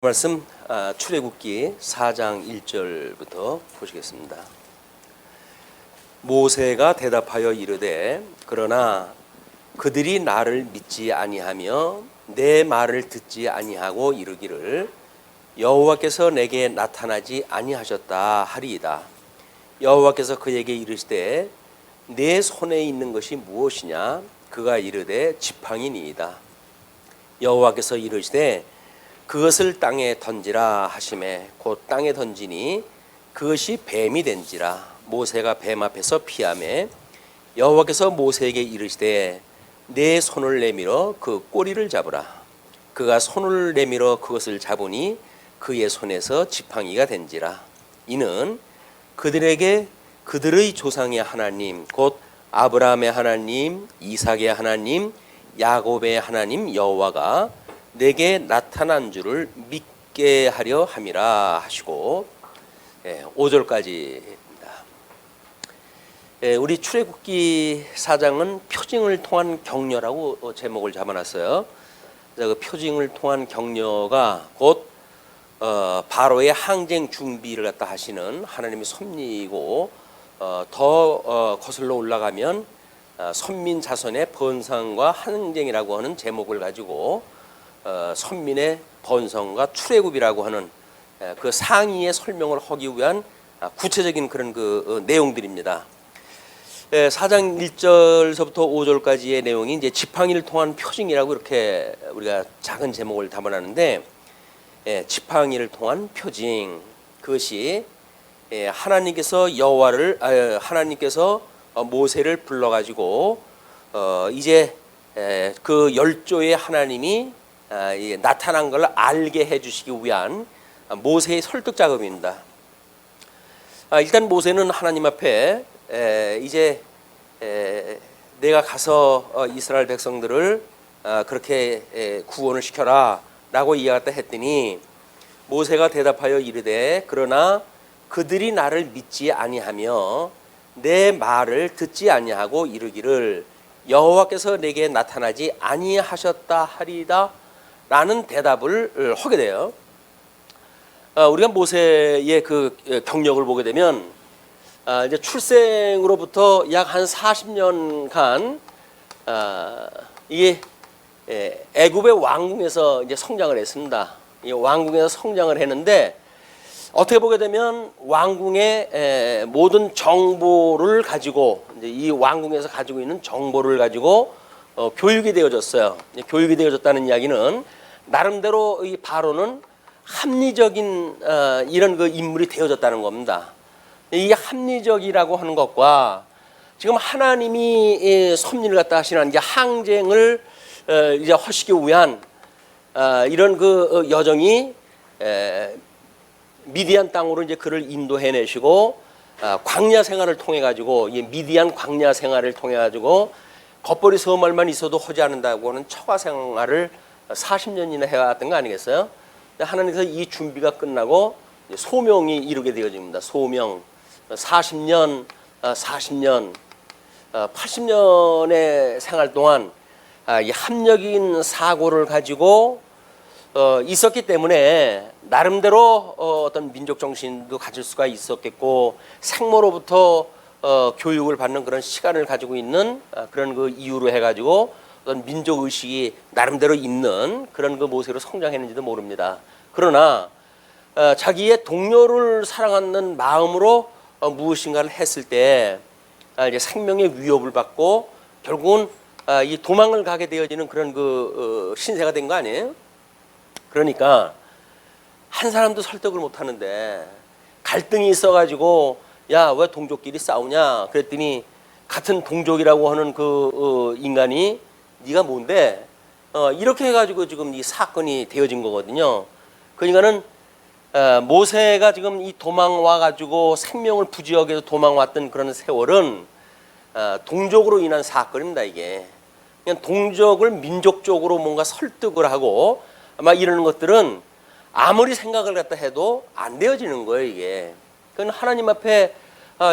말씀 출애굽기 4장 1절부터 보시겠습니다. 모세가 대답하여 이르되 그러나 그들이 나를 믿지 아니하며 내 말을 듣지 아니하고 이르기를 여호와께서 내게 나타나지 아니하셨다 하리이다. 여호와께서 그에게 이르시되 내 손에 있는 것이 무엇이냐? 그가 이르되 지팡이니이다. 여호와께서 이르시되 그것을 땅에 던지라 하시매 곧 땅에 던지니 그것이 뱀이 된지라. 모세가 뱀 앞에서 피하매 여호와께서 모세에게 이르시되 내 손을 내밀어 그 꼬리를 잡으라. 그가 손을 내밀어 그것을 잡으니 그의 손에서 지팡이가 된지라. 이는 그들에게 그들의 조상의 하나님 곧 아브라함의 하나님, 이삭의 하나님, 야곱의 하나님 여호와가 내게 나타난 줄을 믿게 하려 함이라 하시고 5절까지입니다. 우리 출애굽기 4장은 표징을 통한 격려라고 제목을 잡아놨어요. 그 표징을 통한 격려가 곧 바로의 항쟁 준비를 갖다 하시는 하나님의 섭리이고 더 거슬러 올라가면 선민 자손의 번성과 항쟁이라고 하는 제목을 가지고 선민의 번성과 출애굽이라고 하는 그 상이의 설명을 하기 위한 구체적인 그런 그 내용들입니다. 4장 1절서부터 5절까지의 내용이 이제 지팡이를 통한 표징이라고 이렇게 우리가 작은 제목을 담아놨는데, 지팡이를 통한 표징, 그것이 하나님께서 하나님께서 모세를 불러가지고 이제 그 열조의 하나님이 나타난 걸 알게 해주시기 위한 모세의 설득 작업입니다. 일단 모세는 하나님 앞에 이제 내가 가서 이스라엘 백성들을 그렇게 구원을 시켜라 라고 이야기했다 했더니 모세가 대답하여 이르되 그러나 그들이 나를 믿지 아니하며 내 말을 듣지 아니하고 이르기를 여호와께서 내게 나타나지 아니하셨다 하리이다 라는 대답을 하게 돼요. 우리가 모세의 그 경력을 보게 되면 이제 출생으로부터 약 한 40년간 이게 애굽의 왕궁에서 이제 성장을 했습니다. 이 왕궁에서 성장을 했는데 어떻게 보게 되면 왕궁의 모든 정보를 가지고 이제 이 왕궁에서 가지고 있는 정보를 가지고 교육이 되어졌어요. 교육이 되어졌다는 이야기는 나름대로 이 바로는 합리적인 이런 그 인물이 되어졌다는 겁니다. 이 합리적이라고 하는 것과 지금 하나님이 섭리를 갖다 하시는 이제 항쟁을 이제 하시기 위한 이런 그 여정이 미디안 땅으로 이제 그를 인도해내시고 광야 생활을 통해 가지고 이 미디안 광야 생활을 통해 가지고 겉벌이 서말만 있어도 하지 않는다고 하는 처가 생활을 40년이나 해왔던 거 아니겠어요? 하나님께서 이 준비가 끝나고 소명이 이루게 되어집니다. 소명 40년 80년의 생활 동안 이 합력인 사고를 가지고 있었기 때문에 나름대로 어떤 민족 정신도 가질 수가 있었겠고 생모로부터 교육을 받는 그런 시간을 가지고 있는 그런 그 이유로 해가지고 어떤 민족 의식이 나름대로 있는 그런 그 모세로 성장했는지도 모릅니다. 그러나 자기의 동료를 사랑하는 마음으로 무엇인가를 했을 때 이제 생명의 위협을 받고 결국은 이 도망을 가게 되어지는 그런 그 신세가 된 거 아니에요? 그러니까 한 사람도 설득을 못 하는데 갈등이 있어가지고 야, 왜 동족끼리 싸우냐? 그랬더니 같은 동족이라고 하는 그 인간이 네가 뭔데? 이렇게 해가지고 지금 이 사건이 되어진 거거든요. 그러니까는 모세가 지금 이 도망와가지고 생명을 부지하게 도망왔던 그런 세월은 동족으로 인한 사건입니다. 이게 그냥 동족을 민족적으로 뭔가 설득을 하고 아마 이러는 것들은 아무리 생각을 갖다 해도 안 되어지는 거예요. 이게 그건 하나님 앞에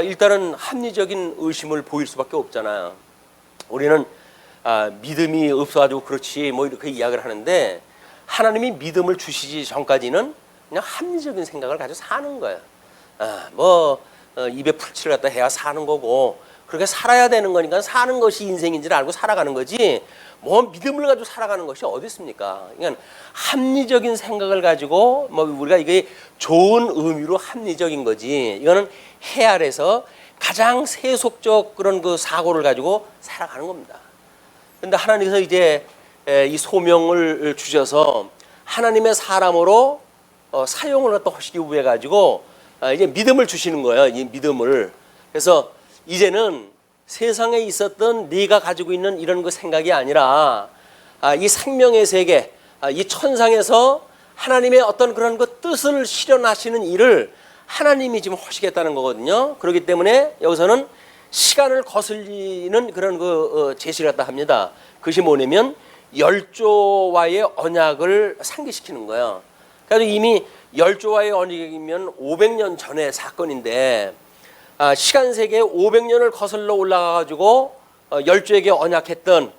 일단은 합리적인 의심을 보일 수밖에 없잖아요. 우리는 믿음이 없어가지고 그렇지 뭐 이렇게 이야기를 하는데 하나님이 믿음을 주시기 전까지는 그냥 합리적인 생각을 가지고 사는 거예요. 뭐 입에 풀칠을 갖다 해야 사는 거고 그렇게 살아야 되는 거니까 사는 것이 인생인 줄 알고 살아가는 거지 뭐 믿음을 가지고 살아가는 것이 어디 있습니까? 그러니까 합리적인 생각을 가지고 뭐 우리가 이게 좋은 의미로 합리적인 거지 이거는 해 아래서 가장 세속적 그런 그 사고를 가지고 살아가는 겁니다. 그런데 하나님께서 이제 이 소명을 주셔서 하나님의 사람으로 사용을 갖다 하시기 위해 가지고 이제 믿음을 주시는 거예요. 이 믿음을. 그래서 이제는 세상에 있었던 네가 가지고 있는 이런 그 생각이 아니라 이 생명의 세계, 이 천상에서 하나님의 어떤 그런 그 뜻을 실현하시는 일을 하나님이 지금 하시겠다는 거거든요. 그렇기 때문에 여기서는 시간을 거슬리는 그런 그 제시를 갖다 합니다. 그것이 뭐냐면 열조와의 언약을 상기시키는 거예요. 그래서 이미 열조와의 언약이면 500년 전의 사건인데 시간 세계에 500년을 거슬러 올라가가지고 열조에게 언약했던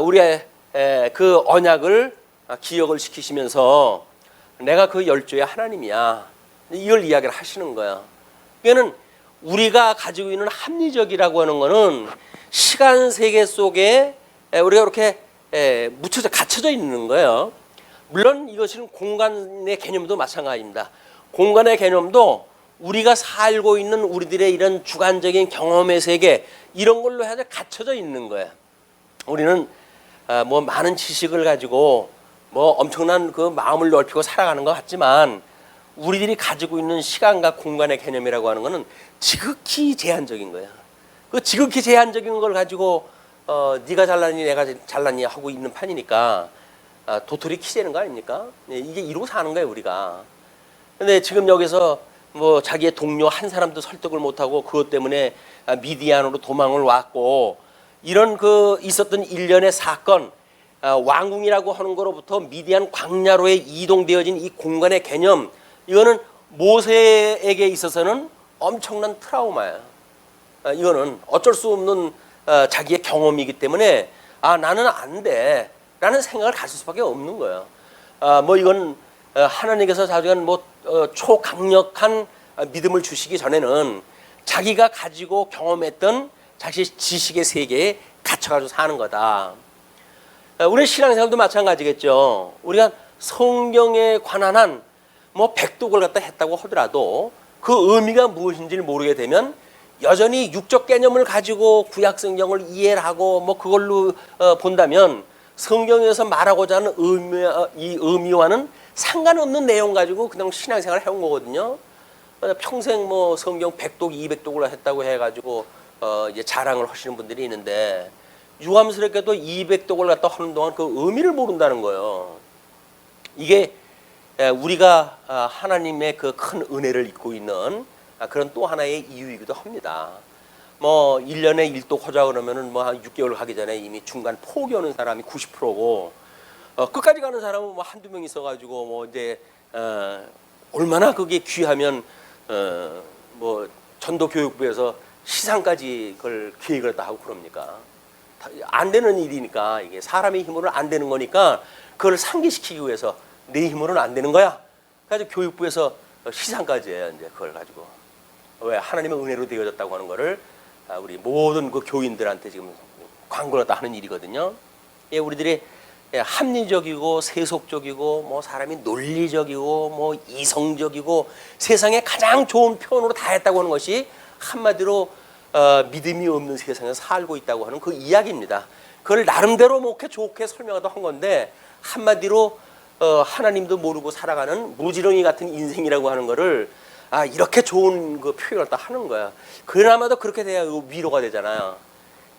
우리의 그 언약을 기억을 시키시면서 내가 그 열조의 하나님이야. 이걸 이야기를 하시는 거야. 이거는 우리가 가지고 있는 합리적이라고 하는 거는 시간 세계 속에 우리가 이렇게 묻혀져 갇혀져 있는 거예요. 물론 이것은 공간의 개념도 마찬가지입니다. 공간의 개념도 우리가 살고 있는 우리들의 이런 주관적인 경험의 세계 이런 걸로 해서 갇혀져 있는 거예요. 우리는 뭐 많은 지식을 가지고 뭐 엄청난 그 마음을 넓히고 살아가는 것 같지만 우리들이 가지고 있는 시간과 공간의 개념이라고 하는 것은 지극히 제한적인 거야. 그 지극히 제한적인 걸 가지고 네가 잘났니 내가 잘났니 하고 있는 판이니까 도토리 키재는 거 아닙니까? 이게 이러고 사는 거예요 우리가. 근데 지금 여기서 뭐 자기의 동료 한 사람도 설득을 못하고 그것 때문에 미디안으로 도망을 왔고 이런 그 있었던 일련의 사건 왕궁이라고 하는 거로부터 미디안 광야로에 이동되어진 이 공간의 개념 이거는 모세에게 있어서는 엄청난 트라우마예요. 이거는 어쩔 수 없는 자기의 경험이기 때문에 나는 안 돼 라는 생각을 가질 수밖에 없는 거예요. 뭐 이건 하나님께서 자주간 뭐 초강력한 믿음을 주시기 전에는 자기가 가지고 경험했던 자기 지식의 세계에 갇혀가지고 사는 거다. 우리 신앙생활도 마찬가지겠죠. 우리가 성경에 관한 한 뭐 백독을 갖다 했다고 하더라도 그 의미가 무엇인지를 모르게 되면 여전히 육적 개념을 가지고 구약 성경을 이해를 하고 뭐 그걸로 본다면 성경에서 말하고자 하는 이 의미와는 상관없는 내용 가지고 그냥 신앙생활을 해온 거거든요. 평생 뭐 성경 100독, 200독을 했다고 해가지고 이제 자랑을 하시는 분들이 있는데 유감스럽게도 200독을 갖다 하는 동안 그 의미를 모른다는 거예요. 이게 우리가 하나님의 그 큰 은혜를 입고 있는 그런 또 하나의 이유이기도 합니다. 뭐 1년에 1독 하자 그러면은 뭐 한 6개월 가기 전에 이미 중간 포기하는 사람이 90%고 끝까지 가는 사람은 뭐 한두 명 있어가지고 뭐 이제 얼마나 그게 귀하면 뭐 전도교육부에서 시상까지 그걸 기획을 다 하고 그럽니까? 안 되는 일이니까 이게 사람의 힘으로는 안 되는 거니까 그걸 상기시키기 위해서 내 힘으로는 안 되는 거야. 그래서 교육부에서 시상까지 해요. 이제 그걸 가지고 왜 하나님의 은혜로 되어졌다고 하는 거를 우리 모든 그 교인들한테 지금 광고를 다 하는 일이거든요. 예, 우리들이 합리적이고 세속적이고 뭐 사람이 논리적이고 뭐 이성적이고 세상에 가장 좋은 표현으로 다 했다고 하는 것이 한마디로 믿음이 없는 세상에 살고 있다고 하는 그 이야기입니다. 그걸 나름대로 뭐 좋게 설명하다 한 건데 한마디로 하나님도 모르고 살아가는 무지렁이 같은 인생이라고 하는 거를 이렇게 좋은 그 표현을 다 하는 거야. 그나마도 그렇게 돼야 위로가 되잖아요.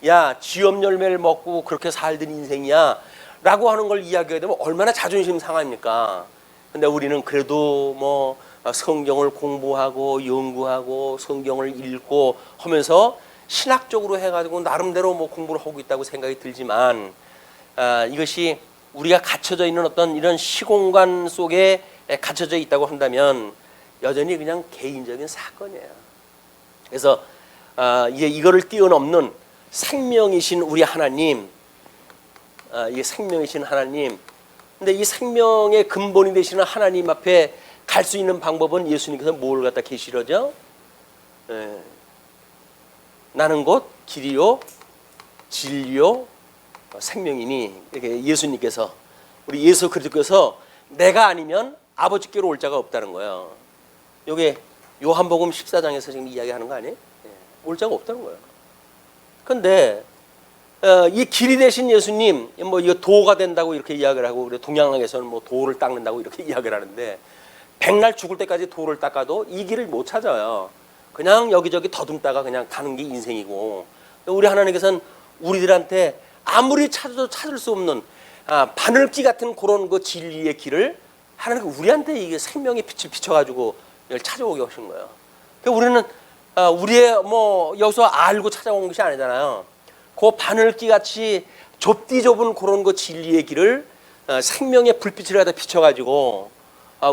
야, 쥐염 열매를 먹고 그렇게 살던 인생이야 라고 하는 걸 이야기하게 되면 얼마나 자존심 상합니까? 근데 우리는 그래도 뭐 성경을 공부하고 연구하고 성경을 읽고 하면서 신학적으로 해가지고 나름대로 뭐 공부를 하고 있다고 생각이 들지만 이것이 우리가 갇혀져 있는 어떤 이런 시공간 속에 갇혀져 있다고 한다면 여전히 그냥 개인적인 사건이에요. 그래서 이제 이거를 뛰어넘는 생명이신 우리 하나님, 이 생명이신 하나님, 근데 이 생명의 근본이 되시는 하나님 앞에 갈 수 있는 방법은 예수님께서 뭘 갖다 계시러죠? 나는 곧 길이요 진리요 생명이니, 이렇게 예수님께서, 우리 예수 그리스도께서 내가 아니면 아버지께로 올 자가 없다는 거예요. 이게 요한복음 14장에서 지금 이야기하는 거 아니에요? 올 자가 없다는 거예요. 근데 이 길이 되신 예수님, 뭐 이거 도가 된다고 이렇게 이야기를 하고, 우리 동양에서는 뭐 도를 닦는다고 이렇게 이야기를 하는데, 백날 죽을 때까지 도를 닦아도 이 길을 못 찾아요. 그냥 여기저기 더듬다가 그냥 가는 게 인생이고, 우리 하나님께서는 우리들한테 아무리 찾아도 찾을 수 없는 바늘기 같은 그런 그 진리의 길을 하나님께 우리한테 이게 생명의 빛을 비춰가지고 찾아오게 하신 거예요. 그러니까 우리는 우리의 뭐 여기서 알고 찾아온 것이 아니잖아요. 그 바늘기 같이 좁디 좁은 그런 그 진리의 길을 생명의 불빛을 갖다 비춰가지고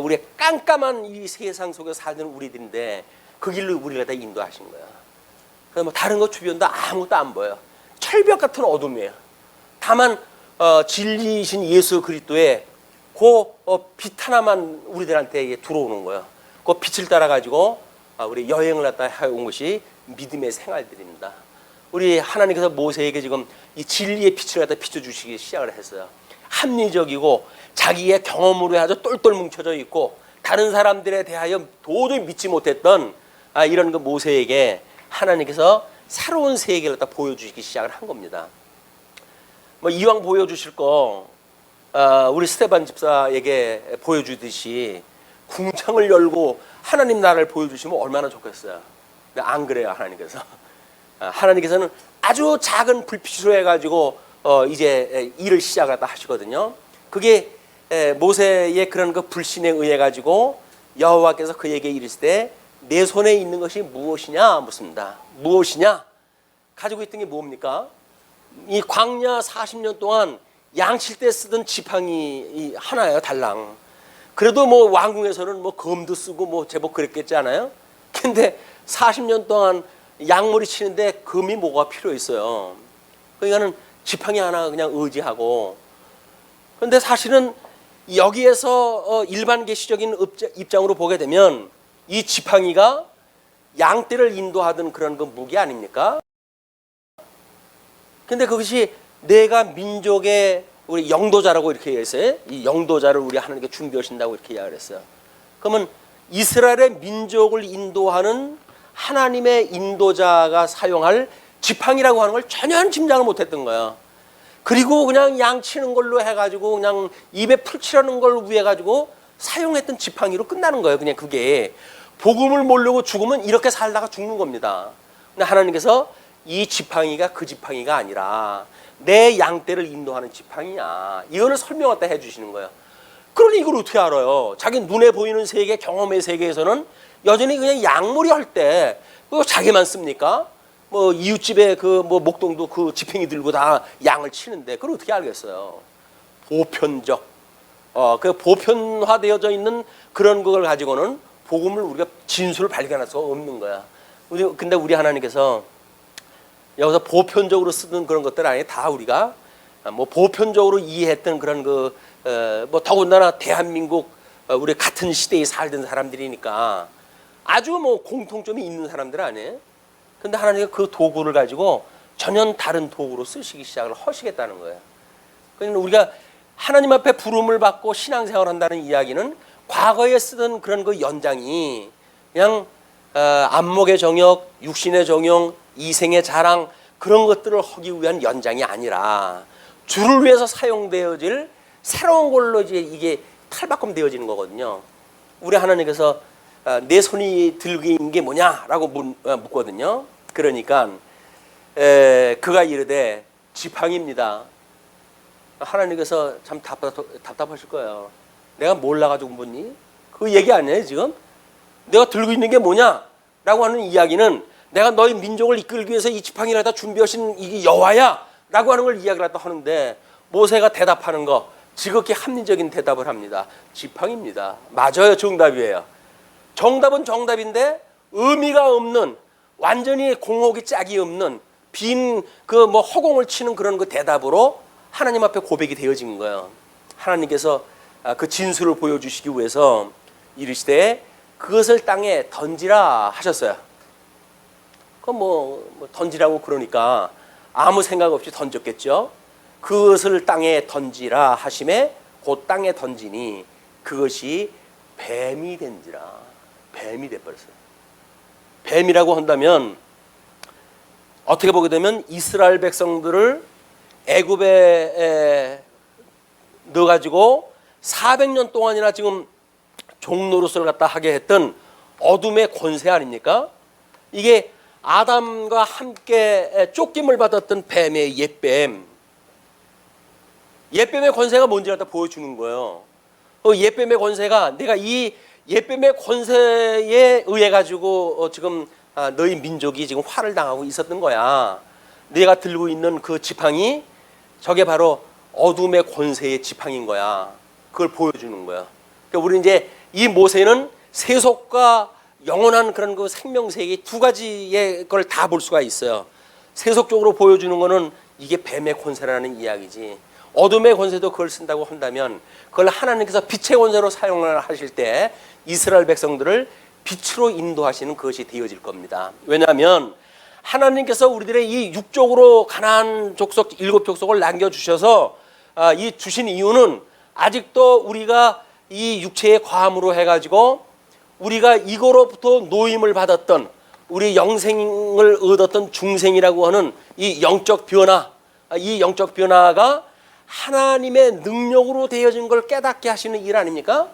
우리의 깜깜한 이 세상 속에 살던 우리들인데 그 길로 우리를 갖다 인도하신 거야. 그래서 뭐 다른 거 주변도 아무것도 안 보여. 철벽 같은 어둠이에요. 다만 진리이신 예수 그리스도의 그 빛 하나만 우리들한테 들어오는 거예요. 그 빛을 따라 가지고 우리 여행을 갖다 해온 것이 믿음의 생활들입니다. 우리 하나님께서 모세에게 지금 이 진리의 빛을 갖다 비춰주시기 시작을 했어요. 합리적이고 자기의 경험으로 아주 똘똘 뭉쳐져 있고 다른 사람들에 대하여 도저히 믿지 못했던 이런 그 모세에게 하나님께서 새로운 세계를 갖다 보여주시기 시작을 한 겁니다. 뭐 이왕 보여주실 거 우리 스테반 집사에게 보여주듯이 궁창을 열고 하나님 나라를 보여주시면 얼마나 좋겠어요. 근데 안 그래요. 하나님께서는 아주 작은 불빛으로 해가지고 이제 일을 시작하다 하시거든요. 그게 모세의 그런 그 불신에 의해 가지고 여호와께서 그에게 이르시되 내 손에 있는 것이 무엇이냐 묻습니다. 무엇이냐? 가지고 있던 게 뭡니까? 이 광야 40년 동안 양칠 때 쓰던 지팡이 하나예요, 달랑. 그래도 뭐 왕궁에서는 뭐 검도 쓰고 뭐 제법 그랬겠지 않아요? 근데 40년 동안 양머리 치는데 금이 뭐가 필요 있어요. 그러니까는 지팡이 하나 그냥 의지하고. 그런데 사실은 여기에서 일반 계시적인 입장으로 보게 되면 이 지팡이가 양떼를 인도하던 그런 그 무기 아닙니까? 근데 그것이 내가 민족의 우리 영도자라고 이렇게 얘기했어요. 이 영도자를 우리 하나님께 준비하신다고 이렇게 이야기를 했어요. 그러면 이스라엘의 민족을 인도하는 하나님의 인도자가 사용할 지팡이라고 하는 걸 전혀 짐작을 못했던 거야. 그리고 그냥 양 치는 걸로 해가지고 그냥 입에 풀 칠하는 걸 위해 가지고 사용했던 지팡이로 끝나는 거예요. 그냥 그게 복음을 모르고 죽으면 이렇게 살다가 죽는 겁니다. 근데 하나님께서 이 지팡이가 그 지팡이가 아니라 내 양떼를 인도하는 지팡이냐, 이거를 설명 갖다 해주시는 거예요. 그러니 이걸 어떻게 알아요? 자기 눈에 보이는 세계, 경험의 세계에서는 여전히 그냥 양머리 할 때 그거 자기만 씁니까? 뭐 이웃집에 그 뭐 목동도 그 지팡이 들고 다 양을 치는데 그걸 어떻게 알겠어요? 보편적 그 보편화되어져 있는 그런 걸 가지고는 복음을 우리가 진수를 발견할 수가 없는 거야. 근데 우리 하나님께서 여기서 보편적으로 쓰던 그런 것들 아니에요. 다 우리가 뭐 보편적으로 이해했던 그런 뭐 더군다나 대한민국 우리 같은 시대에 살던 사람들이니까 아주 뭐 공통점이 있는 사람들 아니에요. 근데 하나님이 그 도구를 가지고 전혀 다른 도구로 쓰시기 시작을 하시겠다는 거예요. 그러니까 우리가 하나님 앞에 부름을 받고 신앙생활을 한다는 이야기는 과거에 쓰던 그런 그 연장이 그냥 안목의 정욕, 육신의 정욕, 이생의 자랑 그런 것들을 하기 위한 연장이 아니라 주를 위해서 사용되어질 새로운 걸로 이제 이게 탈바꿈되어지는 거거든요. 우리 하나님께서 내 손이 들고 있는 게 뭐냐라고 묻거든요. 그러니까 그가 이르되 지팡이입니다. 하나님께서 참 답답하실 거예요. 내가 몰라가지고 묻니? 그 얘기 아니에요 지금? 내가 들고 있는 게 뭐냐라고 하는 이야기는 내가 너희 민족을 이끌기 위해서 이 지팡이를 다 준비하신 이 여호와야 라고 하는 걸 이야기를 하는데 모세가 대답하는 거 지극히 합리적인 대답을 합니다. 지팡이입니다. 맞아요. 정답이에요. 정답은 정답인데 의미가 없는 완전히 공혹이 짝이 없는 빈 그 뭐 허공을 치는 그런 그 대답으로 하나님 앞에 고백이 되어진 거예요. 하나님께서 그 진술을 보여주시기 위해서 이르시되 그것을 땅에 던지라 하셨어요. 그 뭐 던지라고 그러니까 아무 생각 없이 던졌겠죠. 그것을 땅에 던지라 하심에 곧 땅에 던지니 그것이 뱀이 된지라. 뱀이 돼버렸어요. 뱀이라고 한다면 어떻게 보게 되면 이스라엘 백성들을 애굽에 넣어가지고 400년 동안이나 지금 종노릇을 갖다 하게 했던 어둠의 권세 아닙니까? 이게 아담과 함께 쫓김을 받았던 뱀의 옛뱀. 옛뱀의 권세가 뭔지 갖다 보여주는 거예요. 옛뱀의 권세가 내가 이 옛뱀의 권세에 의해 가지고 지금 너희 민족이 지금 화를 당하고 있었던 거야. 내가 들고 있는 그 지팡이 저게 바로 어둠의 권세의 지팡이인 거야. 그걸 보여주는 거야. 그러니까 우리 이제 이 모세는 세속과 영원한 그런 그 생명세계 두 가지의 걸 다 볼 수가 있어요. 세속적으로 보여주는 거는 이게 뱀의 권세라는 이야기지. 어둠의 권세도 그걸 쓴다고 한다면 그걸 하나님께서 빛의 권세로 사용을 하실 때 이스라엘 백성들을 빛으로 인도하시는 그것이 되어질 겁니다. 왜냐하면 하나님께서 우리들의 이 육족으로 가나안 족속 7족속을 남겨주셔서 이 주신 이유는 아직도 우리가 이 육체의 과함으로 해가지고 우리가 이거로부터 노임을 받았던 우리 영생을 얻었던 중생이라고 하는 이 영적 변화, 이 영적 변화가 하나님의 능력으로 되어진 걸 깨닫게 하시는 일 아닙니까?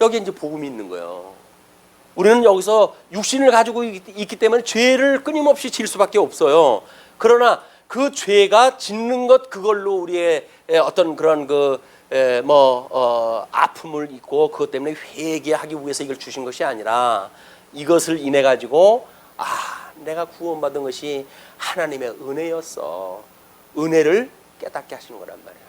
여기 이제 복음이 있는 거예요. 우리는 여기서 육신을 가지고 있기 때문에 죄를 끊임없이 질 수밖에 없어요. 그러나 그 죄가 짓는 것 그걸로 우리의 어떤 그런 아픔을 입고 그것 때문에 회개하기 위해서 이걸 주신 것이 아니라 이것을 인해 가지고 내가 구원받은 것이 하나님의 은혜였어. 은혜를 깨닫게 하시는 거란 말이야.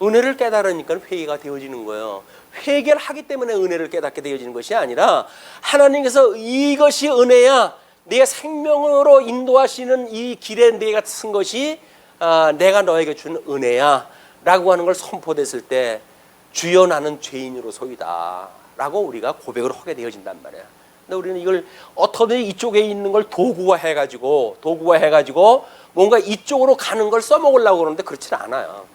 은혜를 깨달으니까 회개가 되어지는 거예요. 회개를 하기 때문에 은혜를 깨닫게 되어지는 것이 아니라 하나님께서 이것이 은혜야. 내 생명으로 인도하시는 이 길에 내가 쓴 것이 내가 너에게 준 은혜야 라고 하는 걸 선포됐을 때 주여 나는 죄인으로소이다 라고 우리가 고백을 하게 되어진단 말이야. 근데 우리는 이걸 어떻게 이쪽에 있는 걸 도구화해가지고 뭔가 이쪽으로 가는 걸 써먹으려고 그러는데 그렇지는 않아요.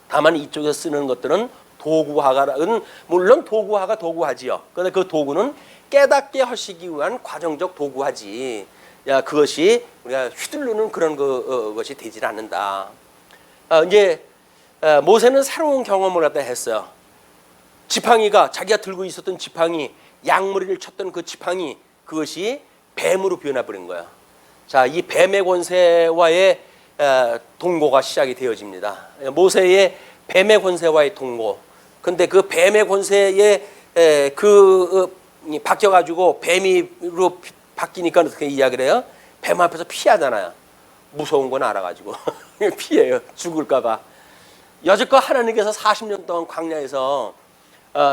다만 이쪽에서 쓰는 것들은 도구화가는 물론 도구화가 도구하지요. 그런데 그 도구는 깨닫게 하시기 위한 과정적 도구하지. 그것이 우리가 휘둘르는 그런 것이 되질 않는다. 이제 모세는 새로운 경험을 갖다 했어요. 지팡이가 자기가 들고 있었던 지팡이, 양머리를 쳤던 그 지팡이 그것이 뱀으로 변해버린 거야. 자, 이 뱀의 권세와의 동거가 시작이 되어집니다. 모세의 뱀의 권세와의 동거. 근데 그 뱀의 권세에 바뀌어가지고 뱀이로 바뀌니까 어떻게 이야기를 해요? 뱀 앞에서 피하잖아요. 무서운 건 알아가지고 피해요. 죽을까봐. 여지껏 하나님께서 40년 동안 광야에서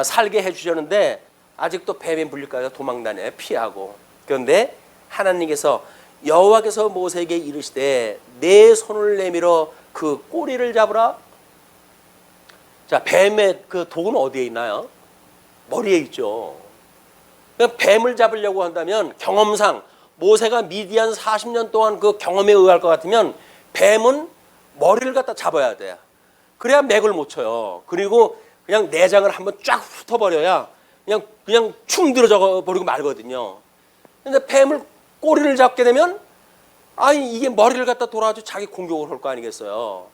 살게 해주셨는데 아직도 뱀에 물릴까 봐 도망다녀요. 피하고. 그런데 하나님께서 여호와께서 모세에게 이르시되 내 손을 내밀어 그 꼬리를 잡으라. 자, 뱀의 그 독은 어디에 있나요? 머리에 있죠. 뱀을 잡으려고 한다면 경험상 모세가 미디안 40년 동안 그 경험에 의할 것 같으면 뱀은 머리를 갖다 잡아야 돼요. 그래야 맥을 못 쳐요. 그리고 그냥 내장을 한번 쫙 훑어버려야 그냥 충 들어져 버리고 말거든요. 근데 뱀을 꼬리를 잡게 되면 이게 머리를 갖다 돌아가지고 자기 공격을 할 거 아니겠어요.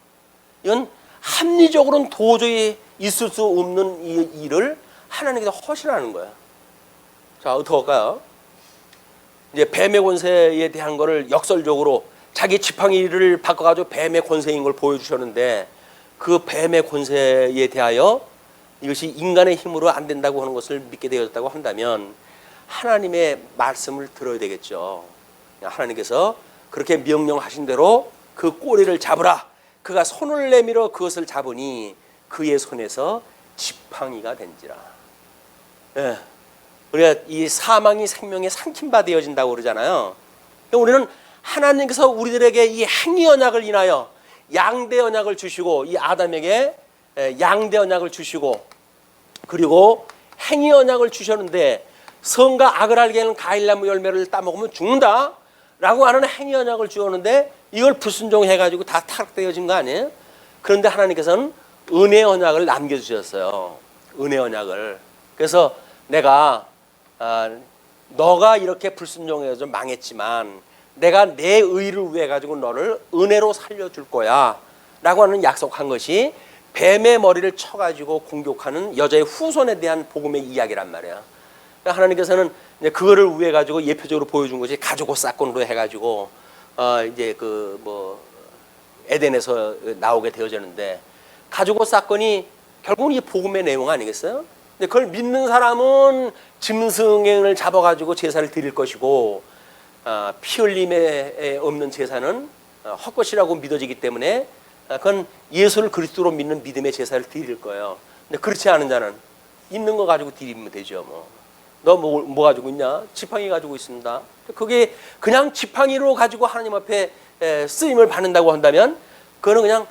이건 합리적으로는 도저히 있을 수 없는 이 일을 하나님께서 허시라는 거예요. 자, 어떻게 할까요? 이제 뱀의 권세에 대한 거를 역설적으로 자기 지팡이를 바꿔가지고 뱀의 권세인 걸 보여주셨는데 그 뱀의 권세에 대하여 이것이 인간의 힘으로 안 된다고 하는 것을 믿게 되었다고 한다면 하나님의 말씀을 들어야 되겠죠. 하나님께서 그렇게 명령하신 대로 그 꼬리를 잡으라. 그가 손을 내밀어 그것을 잡으니 그의 손에서 지팡이가 된지라. 예. 우리가 이 사망이 생명의 삼킨바 되어진다고 그러잖아요. 우리는 하나님께서 우리들에게 이 행위 언약을 인하여 양대 언약을 주시고 이 아담에게 양대 언약을 주시고 그리고 행위 언약을 주셨는데 선과 악을 알게 하는 과일나무 열매를 따먹으면 죽는다 라고 하는 행위 언약을 주었는데 이걸 불순종해가지고 다 타락되어진 거 아니에요? 그런데 하나님께서는 은혜 언약을 남겨주셨어요. 은혜 언약을. 그래서 내가 너가 이렇게 불순종해서 망했지만 내가 내 의를 위해 가지고 너를 은혜로 살려줄 거야 라고 하는 약속한 것이 뱀의 머리를 쳐가지고 공격하는 여자의 후손에 대한 복음의 이야기란 말이야. 그러니까 하나님께서는 이제 그거를 위해 가지고 예표적으로 보여준 것이 가죽 옷 사건으로 해가지고 이제 그 뭐 에덴에서 나오게 되어졌는데 가죽 옷 사건이 결국은 이 복음의 내용 아니겠어요? 근데 그걸 믿는 사람은 짐승을 잡아가지고 제사를 드릴 것이고 피 흘림에 없는 제사는 헛것이라고 믿어지기 때문에 그건 예수를 그리스도로 믿는 믿음의 제사를 드릴 거예요. 근데 그렇지 않은 자는 있는 거 가지고 드리면 되죠. 너 뭐 가지고 있냐? 지팡이 가지고 있습니다. 그게 그냥 지팡이로 가지고 하나님 앞에 쓰임을 받는다고 한다면 그거는 그냥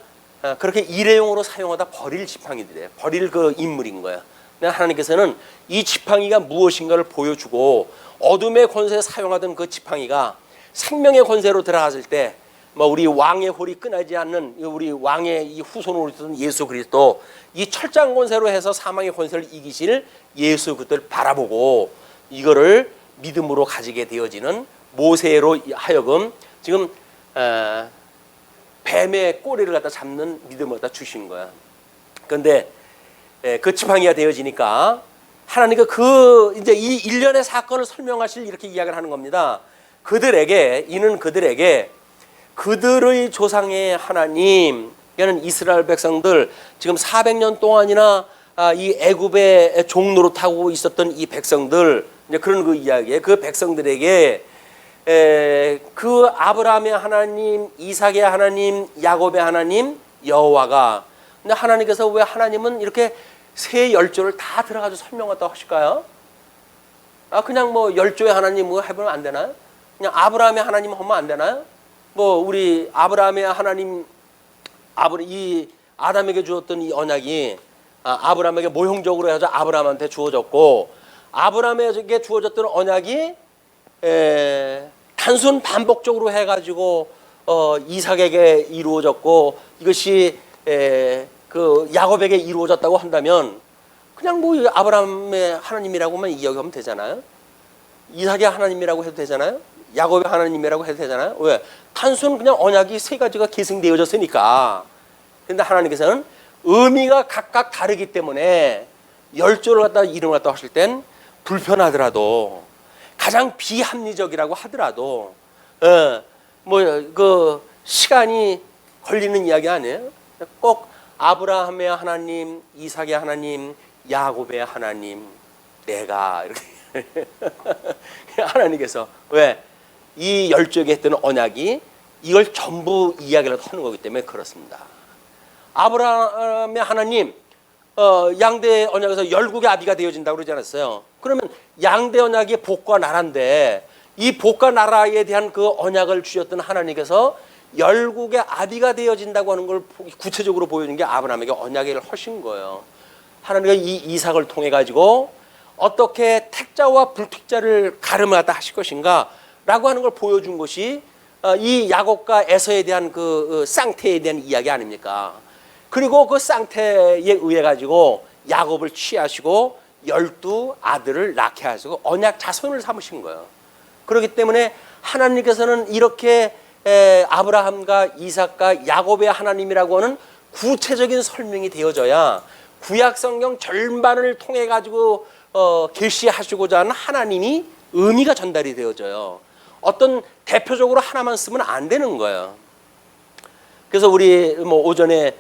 그렇게 일회용으로 사용하다 버릴 지팡이들이에요. 버릴 그 인물인 거야. 하나님께서는 이 지팡이가 무엇인가를 보여주고 어둠의 권세에 사용하던 그 지팡이가 생명의 권세로 들어갔을 때 뭐 우리 왕의 홀이 끊어지지 않는 우리 왕의 이 후손으로 있던 예수 그리스도 이 철장 권세로 해서 사망의 권세를 이기실 예수 그리스도를 바라보고 이거를 믿음으로 가지게 되어지는 모세로 하여금 지금 뱀의 꼬리를 갖다 잡는 믿음을 갖다 주신 거야. 그런데 그 지팡이가 되어지니까 하나님과 이제 이 일련의 사건을 설명하실 이렇게 이야기를 하는 겁니다. 이는 그들에게 그들의 조상의 하나님, 이는 이스라엘 백성들 지금 400년 동안이나 이 애굽의 종노릇하고 있었던 이 백성들, 이제 그런 그 이야기에 그 백성들에게 그 아브라함의 하나님, 이삭의 하나님, 야곱의 하나님 여호와가. 근데 하나님께서 왜 하나님은 이렇게 세 열조를 다 들어가서 설명했다고 하실까요? 그냥 뭐 열조의 하나님 뭐 해보면 안 되나요? 그냥 아브라함의 하나님 하면 안 되나요? 뭐 우리 아브라함의 하나님, 이 아담에게 주었던 이 언약이 아브라함에게 모형적으로 해서 아브라함한테 주어졌고 아브라함에게 주어졌던 언약이 단순 반복적으로 해가지고 이삭에게 이루어졌고 이것이 그 야곱에게 이루어졌다고 한다면 그냥 뭐 아브라함의 하나님이라고만 이야기하면 되잖아요. 이삭의 하나님이라고 해도 되잖아요. 야곱의 하나님이라고 해도 되잖아요. 왜? 단순 그냥 언약이 세 가지가 계승되어졌으니까. 그런데 하나님께서는 의미가 각각 다르기 때문에 열조를 갖다 이름을 갖다 하실 땐 불편하더라도 가장 비합리적이라고 하더라도 뭐 그 시간이 걸리는 이야기 아니에요. 꼭 아브라함의 하나님, 이삭의 하나님, 야곱의 하나님, 내가 이렇게 하나님께서 왜? 이 열조에게 했던 언약이 이걸 전부 이야기를 하는 거기 때문에 그렇습니다. 아브라함의 하나님 양대 언약에서 열국의 아비가 되어진다고 그러지 않았어요? 그러면 양대 언약이 복과 나라인데 이 복과 나라에 대한 그 언약을 주셨던 하나님께서 열국의 아비가 되어진다고 하는 걸 구체적으로 보여주는 게 아브라함에게 언약을 하신 거예요. 하나님과 이 이삭을 통해 가지고 어떻게 택자와 불택자를 가름하다 하실 것인가 라고 하는 걸 보여준 것이 이 야곱과 에서에 대한 그 쌍태에 대한 이야기 아닙니까? 그리고 그 쌍태에 의해 가지고 야곱을 취하시고 12아들을 낳게 하시고 언약 자손을 삼으신 거예요. 그렇기 때문에 하나님께서는 이렇게 아브라함과 이삭과 야곱의 하나님이라고 하는 구체적인 설명이 되어져야 구약 성경 절반을 통해 가지고 계시하시고자 하는 하나님이 의미가 전달이 되어져요. 어떤 대표적으로 하나만 쓰면 안 되는 거예요. 그래서 우리 뭐 오전에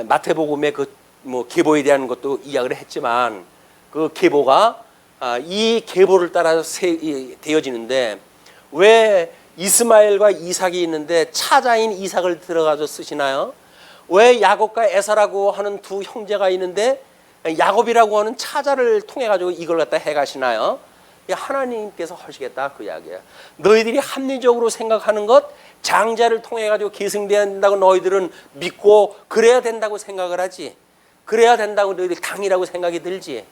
마태복음의 그 뭐 계보에 대한 것도 이야기를 했지만 그 계보가 이 계보를 따라서 되어지는데 왜 이스마엘과 이삭이 있는데 차자인 이삭을 들어가서 쓰시나요? 왜 야곱과 에사라고 하는 두 형제가 있는데 야곱이라고 하는 차자를 통해 가지고 이걸 갖다 해 가시나요? 하나님께서 하시겠다 그 이야기야. 너희들이 합리적으로 생각하는 것, 장자를 통해 가지고 계승돼야 된다고 너희들은 믿고 그래야 된다고 생각을 하지. 그래야 된다고 너희들 당이라고 생각이 들지.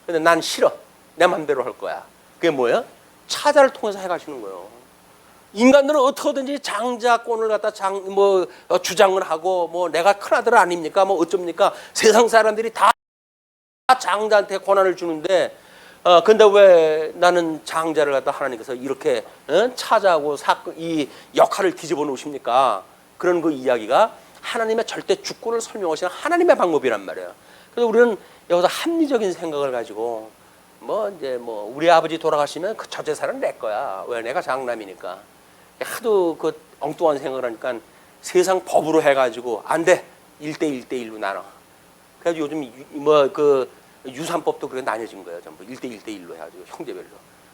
근데 난 싫어. 내 맘대로 할 거야. 그게 뭐야? 차자를 통해서 해가시는 거예요. 인간들은 어떻게든지 장자권을 갖다 주장을 하고 뭐 내가 큰아들 아닙니까? 뭐 어쩝니까? 세상 사람들이 다 장자한테 권한을 주는데 근데 왜 나는 장자를 갖다 하나님께서 이렇게 차자하고 이 역할을 뒤집어 놓으십니까? 그런 그 이야기가 하나님의 절대 주권을 설명하시는 하나님의 방법이란 말이에요. 그래서 우리는 여기서 합리적인 생각을 가지고 우리 아버지 돌아가시면 그 저 재산은 내 거야. 왜? 내가 장남이니까. 하도 그 엉뚱한 생각을 하니까 세상 법으로 해가지고 안 돼. 1대1로 나눠. 그래서 요즘 그 유산법도 그렇게 나뉘어진 거예요. 전부 1대1로 해가지고 형제별로.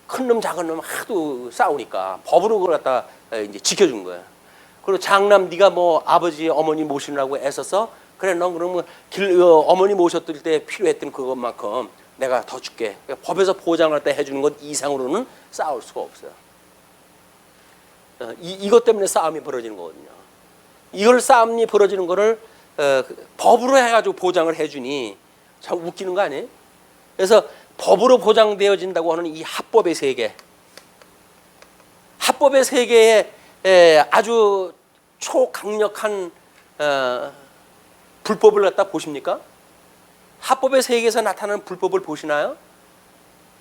큰 놈 작은 놈 하도 싸우니까 법으로 그걸 갖다 이제 지켜준 거예요. 그리고 장남 네가 뭐 아버지 어머니 모시느라고 애써서 그래 넌 그러면 어머니 모셨을 때 필요했던 그것만큼 내가 더 줄게. 그러니까 법에서 보장을 갖다 해주는 것 이상으로는 싸울 수가 없어요. 이것 때문에 싸움이 벌어지는 거거든요. 이걸 싸움이 벌어지는 거를 법으로 해가지고 보장을 해주니 참 웃기는 거 아니에요? 그래서 법으로 보장되어진다고 하는 이 합법의 세계, 합법의 세계에 아주 초강력한 불법을 갖다 보십니까? 합법의 세계에서 나타나는 불법을 보시나요?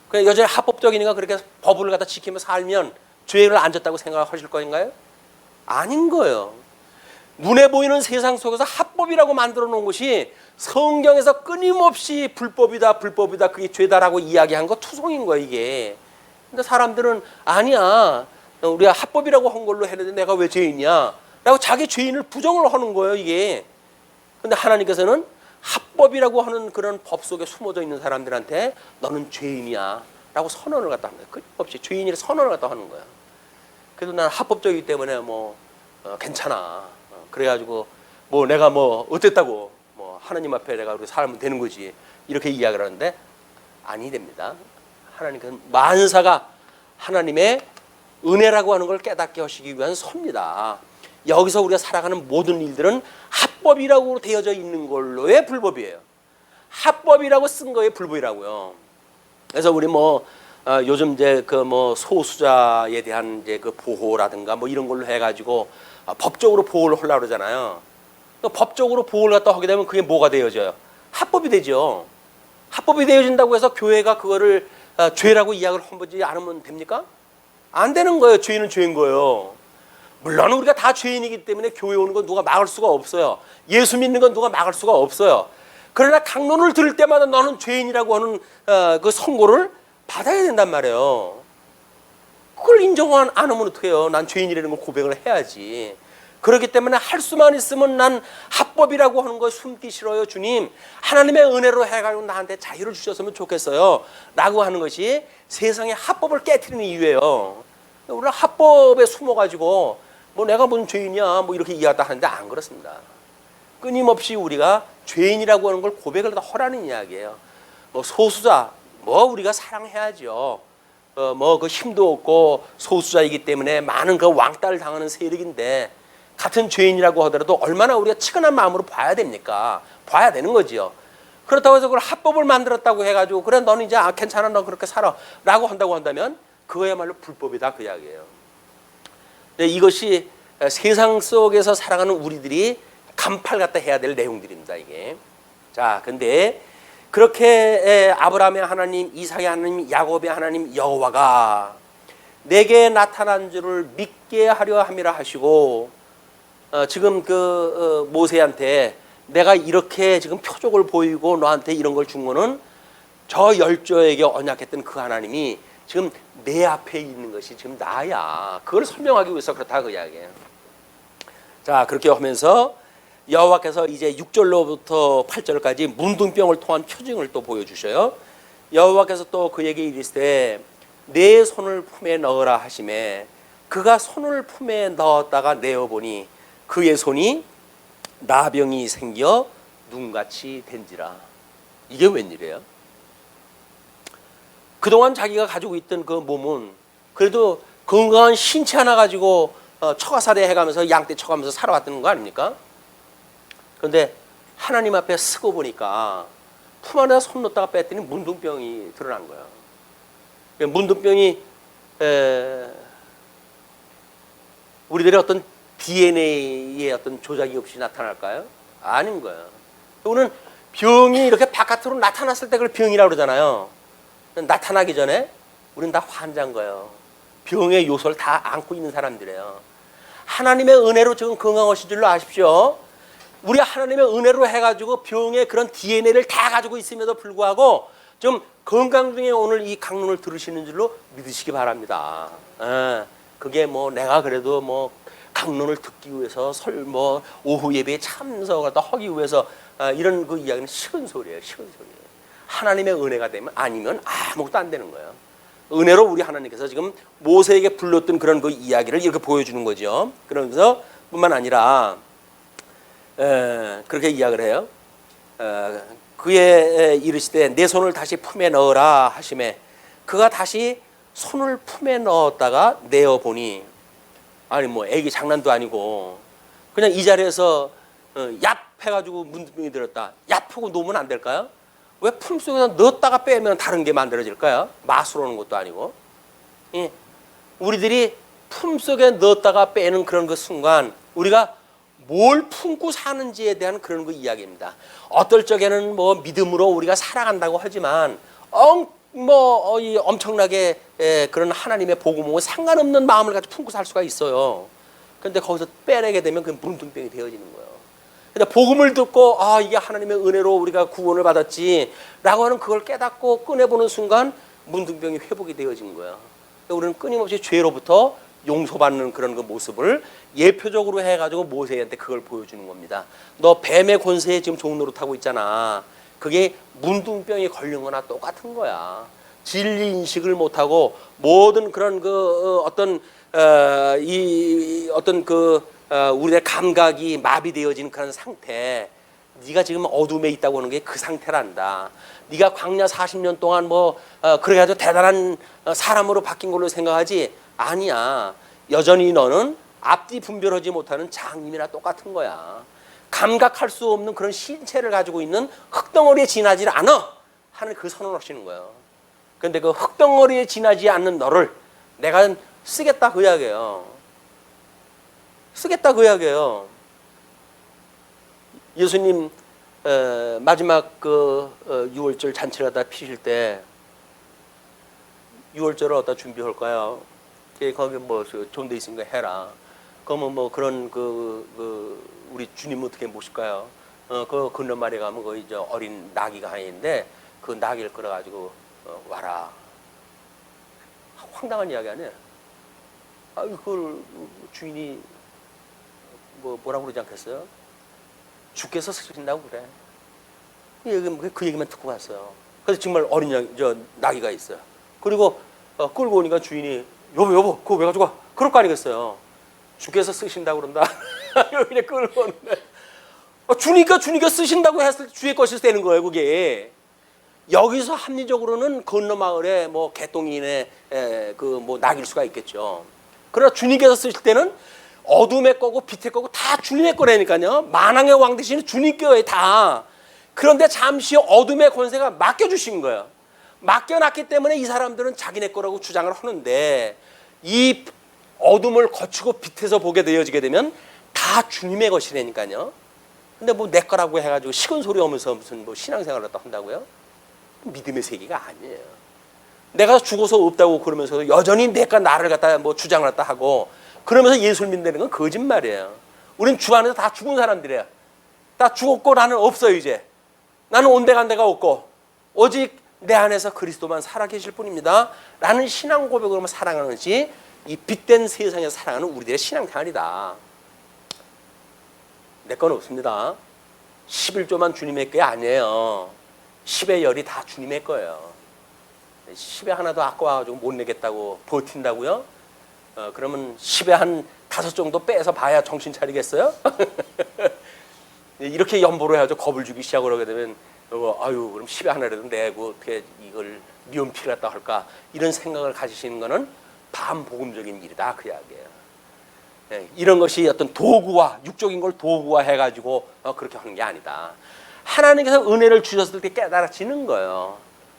그냥 여전히 합법적이니까 그렇게 법을 갖다 지키며 살면 죄를 안 졌다고 생각하실 거인가요? 아닌 거예요. 눈에 보이는 세상 속에서 합법이라고 만들어 놓은 것이 성경에서 끊임없이 불법이다 그게 죄다라고 이야기한 거 투성인 거야 이게. 근데 사람들은 아니야 우리가 합법이라고 한 걸로 했는데 내가 왜 죄인이야 라고 자기 죄인을 부정을 하는 거예요 이게. 근데 하나님께서는 합법이라고 하는 그런 법 속에 숨어져 있는 사람들한테 너는 죄인이야 라고 선언을 갖다 합니다. 끊임없이 죄인이라 선언을 갖다 하는 거야. 그래도 나는 합법적이기 때문에 괜찮아. 그래가지고 내가 어땠다고 하나님 앞에 내가 우리 살면 되는 거지 이렇게 이야기를 하는데 아니 됩니다. 하나님께서는 만사가 하나님의 은혜라고 하는 걸 깨닫게 하시기 위한 섭니다. 여기서 우리가 살아가는 모든 일들은 합법이라고 되어져 있는 걸로의 불법이에요. 합법이라고 쓴 거에 불법이라고요. 그래서 우리 요즘 이제 소수자에 대한 이제 그 보호라든가 이런 걸로 해가지고 법적으로 보호를 하려고 그러잖아요. 법적으로 보호를 갖다 하게 되면 그게 뭐가 되어져요? 합법이 되죠. 합법이 되어진다고 해서 교회가 그거를 죄라고 이야기를 해보지 않으면 됩니까? 안 되는 거예요. 죄인은 죄인 거예요. 물론 우리가 다 죄인이기 때문에 교회 오는 건 누가 막을 수가 없어요. 예수 믿는 건 누가 막을 수가 없어요. 그러나 강론을 들을 때마다 너는 죄인이라고 하는 그 선고를 받아야 된단 말이에요. 그걸 인정 안 하면 어떡해요. 난 죄인이라는 걸 고백을 해야지. 그렇기 때문에 할 수만 있으면 난 합법이라고 하는 거 숨기 싫어요. 주님 하나님의 은혜로 해가지고 나한테 자유를 주셨으면 좋겠어요 라고 하는 것이 세상의 합법을 깨트리는 이유예요. 우리는 합법에 숨어가지고 내가 무슨 죄인이야 이렇게 이야기하다 하는데 안 그렇습니다. 끊임없이 우리가 죄인이라고 하는 걸 고백을 다 하라는 이야기예요. 소수자 우리가 사랑해야죠. 그 힘도 없고 소수자이기 때문에 많은 그 왕따를 당하는 세력인데 같은 죄인이라고 하더라도 얼마나 우리가 측은한 마음으로 봐야 됩니까? 봐야 되는 거지요. 그렇다고 해서 그걸 합법을 만들었다고 해가지고 그래 너는 이제 괜찮아 너 그렇게 살아 라고 한다고 한다면 그거야말로 불법이다 그 이야기예요. 이것이 세상 속에서 살아가는 우리들이 간파를 갖다 해야 될 내용들입니다 이게. 자, 근데 그렇게 아브라함의 하나님, 이삭의 하나님, 야곱의 하나님 여호와가 내게 나타난 줄을 믿게 하려 함이라 하시고 지금 모세한테 내가 이렇게 지금 표적을 보이고 너한테 이런 걸 준 거는 저 열조에게 언약했던 그 하나님이 지금 내 앞에 있는 것이 지금 나야. 그걸 설명하기 위해서 그렇다 그 이야기예요. 자, 그렇게 하면서 여호와께서 이제 6절로부터 8절까지 문둥병을 통한 표징을 또 보여주셔요. 여호와께서 또 그에게 이르시되 내 손을 품에 넣으라 하시매 그가 손을 품에 넣었다가 내어보니 그의 손이 나병이 생겨 눈같이 된지라. 이게 웬일이에요? 그동안 자기가 가지고 있던 그 몸은 그래도 건강한 신체 하나 가지고 처가살이 해가면서 양떼 쳐가면서 살아왔던 거 아닙니까? 그런데 하나님 앞에 쓰고 보니까 품 안에다 손 넣다가 뺐더니 문둥병이 드러난 거예요. 문둥병이 우리들의 어떤 DNA의 어떤 조작이 없이 나타날까요? 아닌 거예요. 우리는 병이 이렇게 바깥으로 나타났을 때 그걸 병이라고 그러잖아요. 나타나기 전에 우리는 다 환자인 거예요. 병의 요소를 다 안고 있는 사람들이에요. 하나님의 은혜로 지금 건강하신 줄로 아십시오. 우리 하나님의 은혜로 해가지고 병의 그런 DNA를 다 가지고 있음에도 불구하고 좀 건강 중에 오늘 이 강론을 들으시는 줄로 믿으시기 바랍니다. 그게 뭐 내가 그래도 뭐 강론을 듣기 위해서 오후 예배에 참석을 하기 위해서 이런 그 이야기는 식은 소리예요. 식은 소리예요. 하나님의 은혜가 되면 아니면 아무것도 안 되는 거예요. 은혜로 우리 하나님께서 지금 모세에게 불렀던 그런 그 이야기를 이렇게 보여주는 거죠. 그러면서 뿐만 아니라 그렇게 이야기를 해요. 그의 이르시되 내 손을 다시 품에 넣어라 하시매 그가 다시 손을 품에 넣었다가 내어 보니 아니 뭐 애기 장난도 아니고 그냥 이 자리에서 얍 해가지고 문둥병이 들었다. 얍하고 놓으면 안 될까요? 왜 품속에서 넣었다가 빼면 다른 게 만들어질까요? 마술 오는 것도 아니고. 예. 우리들이 품속에 넣었다가 빼는 그런 그 순간 우리가 뭘 품고 사는지에 대한 그런 그 이야기입니다. 어떨 적에는 뭐 믿음으로 우리가 살아간다고 하지만 엄청나게 그런 하나님의 복음하고 상관없는 마음을 가지고 품고 살 수가 있어요. 그런데 거기서 빼내게 되면 그 문둥병이 되어지는 거예요. 근데 복음을 듣고 이게 하나님의 은혜로 우리가 구원을 받았지라고 하는 그걸 깨닫고 꺼내보는 순간 문둥병이 회복이 되어진 거예요. 우리는 끊임없이 죄로부터 용서받는 그런 그 모습을 예표적으로 해가지고 모세한테 그걸 보여주는 겁니다. 너 뱀의 권세에 지금 종노릇하고 있잖아. 그게 문둥병이 걸린 거나 똑같은 거야. 진리 인식을 못하고 모든 그런 그 우리의 감각이 마비되어진 그런 상태. 네가 지금 어둠에 있다고 하는 게 그 상태란다. 네가 광야 40년 동안 그래 가지고 대단한 사람으로 바뀐 걸로 생각하지 아니야. 여전히 너는 앞뒤 분별하지 못하는 장님이나 똑같은 거야. 감각할 수 없는 그런 신체를 가지고 있는 흙덩어리에 지나지 않아 하는 그 선언을 하시는 거예요. 그런데 그 흙덩어리에 지나지 않는 너를 내가 쓰겠다 그 이야기예요. 쓰겠다 그 이야기예요. 예수님 마지막 그 6월절 잔치를 갖다 피실 때 6월절을 어디다 준비할까요? 거기 뭐 좋은 데 있으니까 해라. 그러면 뭐 그런 우리 주님 어떻게 모실까요? 그 건너마을에 가면 거기 어린 나귀가 하나 있는데 그 나귀를 끌어가지고 와라. 황당한 이야기 아니에요? 그걸 주인이 뭐라고 그러지 않겠어요? 주께서 쓰신다고 그래. 그 얘기만 듣고 갔어요. 그래서 정말 어린 나귀가 있어요. 그리고 끌고 오니까 주인이 여보 그거 왜 가지고 와? 그럴 거 아니겠어요. 주께서 쓰신다고 그런다. 이렇게 끌고 오는데 주니까 쓰신다고 했을 때 주의 것이 되는 거예요. 그게 여기서 합리적으로는 건너마을에 개똥이네 나길 수가 있겠죠. 그러나 주님께서 쓰실 때는 어둠의 거고 빛의 거고 다 주님의 거라니까요. 만왕의 왕 대신 주님 거에 다. 그런데 잠시 어둠의 권세가 맡겨주신 거예요. 맡겨놨기 때문에 이 사람들은 자기네 거라고 주장을 하는데 이 어둠을 거치고 빛에서 보게 되어지게 되면 다 주님의 것이라니까요. 근데 내 거라고 해가지고 식은 소리 오면서 무슨 신앙생활을 한다고요? 믿음의 세계가 아니에요. 내가 죽어서 없다고 그러면서도 여전히 내가 나를 갖다 주장을 갖다 하고 그러면서 예수를 믿는 건 거짓말이에요. 우린 주 안에서 다 죽은 사람들이에요. 다 죽었고 나는 없어요 이제. 나는 온데간데가 없고 오직 내 안에서 그리스도만 살아계실 뿐입니다. 라는 신앙 고백으로 살아가는 것이 이 빛된 세상에서 살아가는 우리들의 신앙생활이다. 내 건 없습니다. 11조만 주님의 게 아니에요. 10의 열이 다 주님의 거예요. 10의 하나도 아까워가지고 못 내겠다고 버틴다고요? 그러면 10의 한 5 정도 빼서 봐야 정신 차리겠어요? 이렇게 연보로 해가지고 겁을 주기 시작을 하게 되면 아유 그럼 10에 하나라도 내고 어떻게 이걸 미연필을 갖다 할까 이런 생각을 가지시는 거는 반복음적인 일이다 그 이야기예요. 예, 이런 것이 어떤 도구와 육적인 걸 도구화 해가지고 그렇게 하는 게 아니다. 하나님께서 은혜를 주셨을 때 깨달아지는 거예요.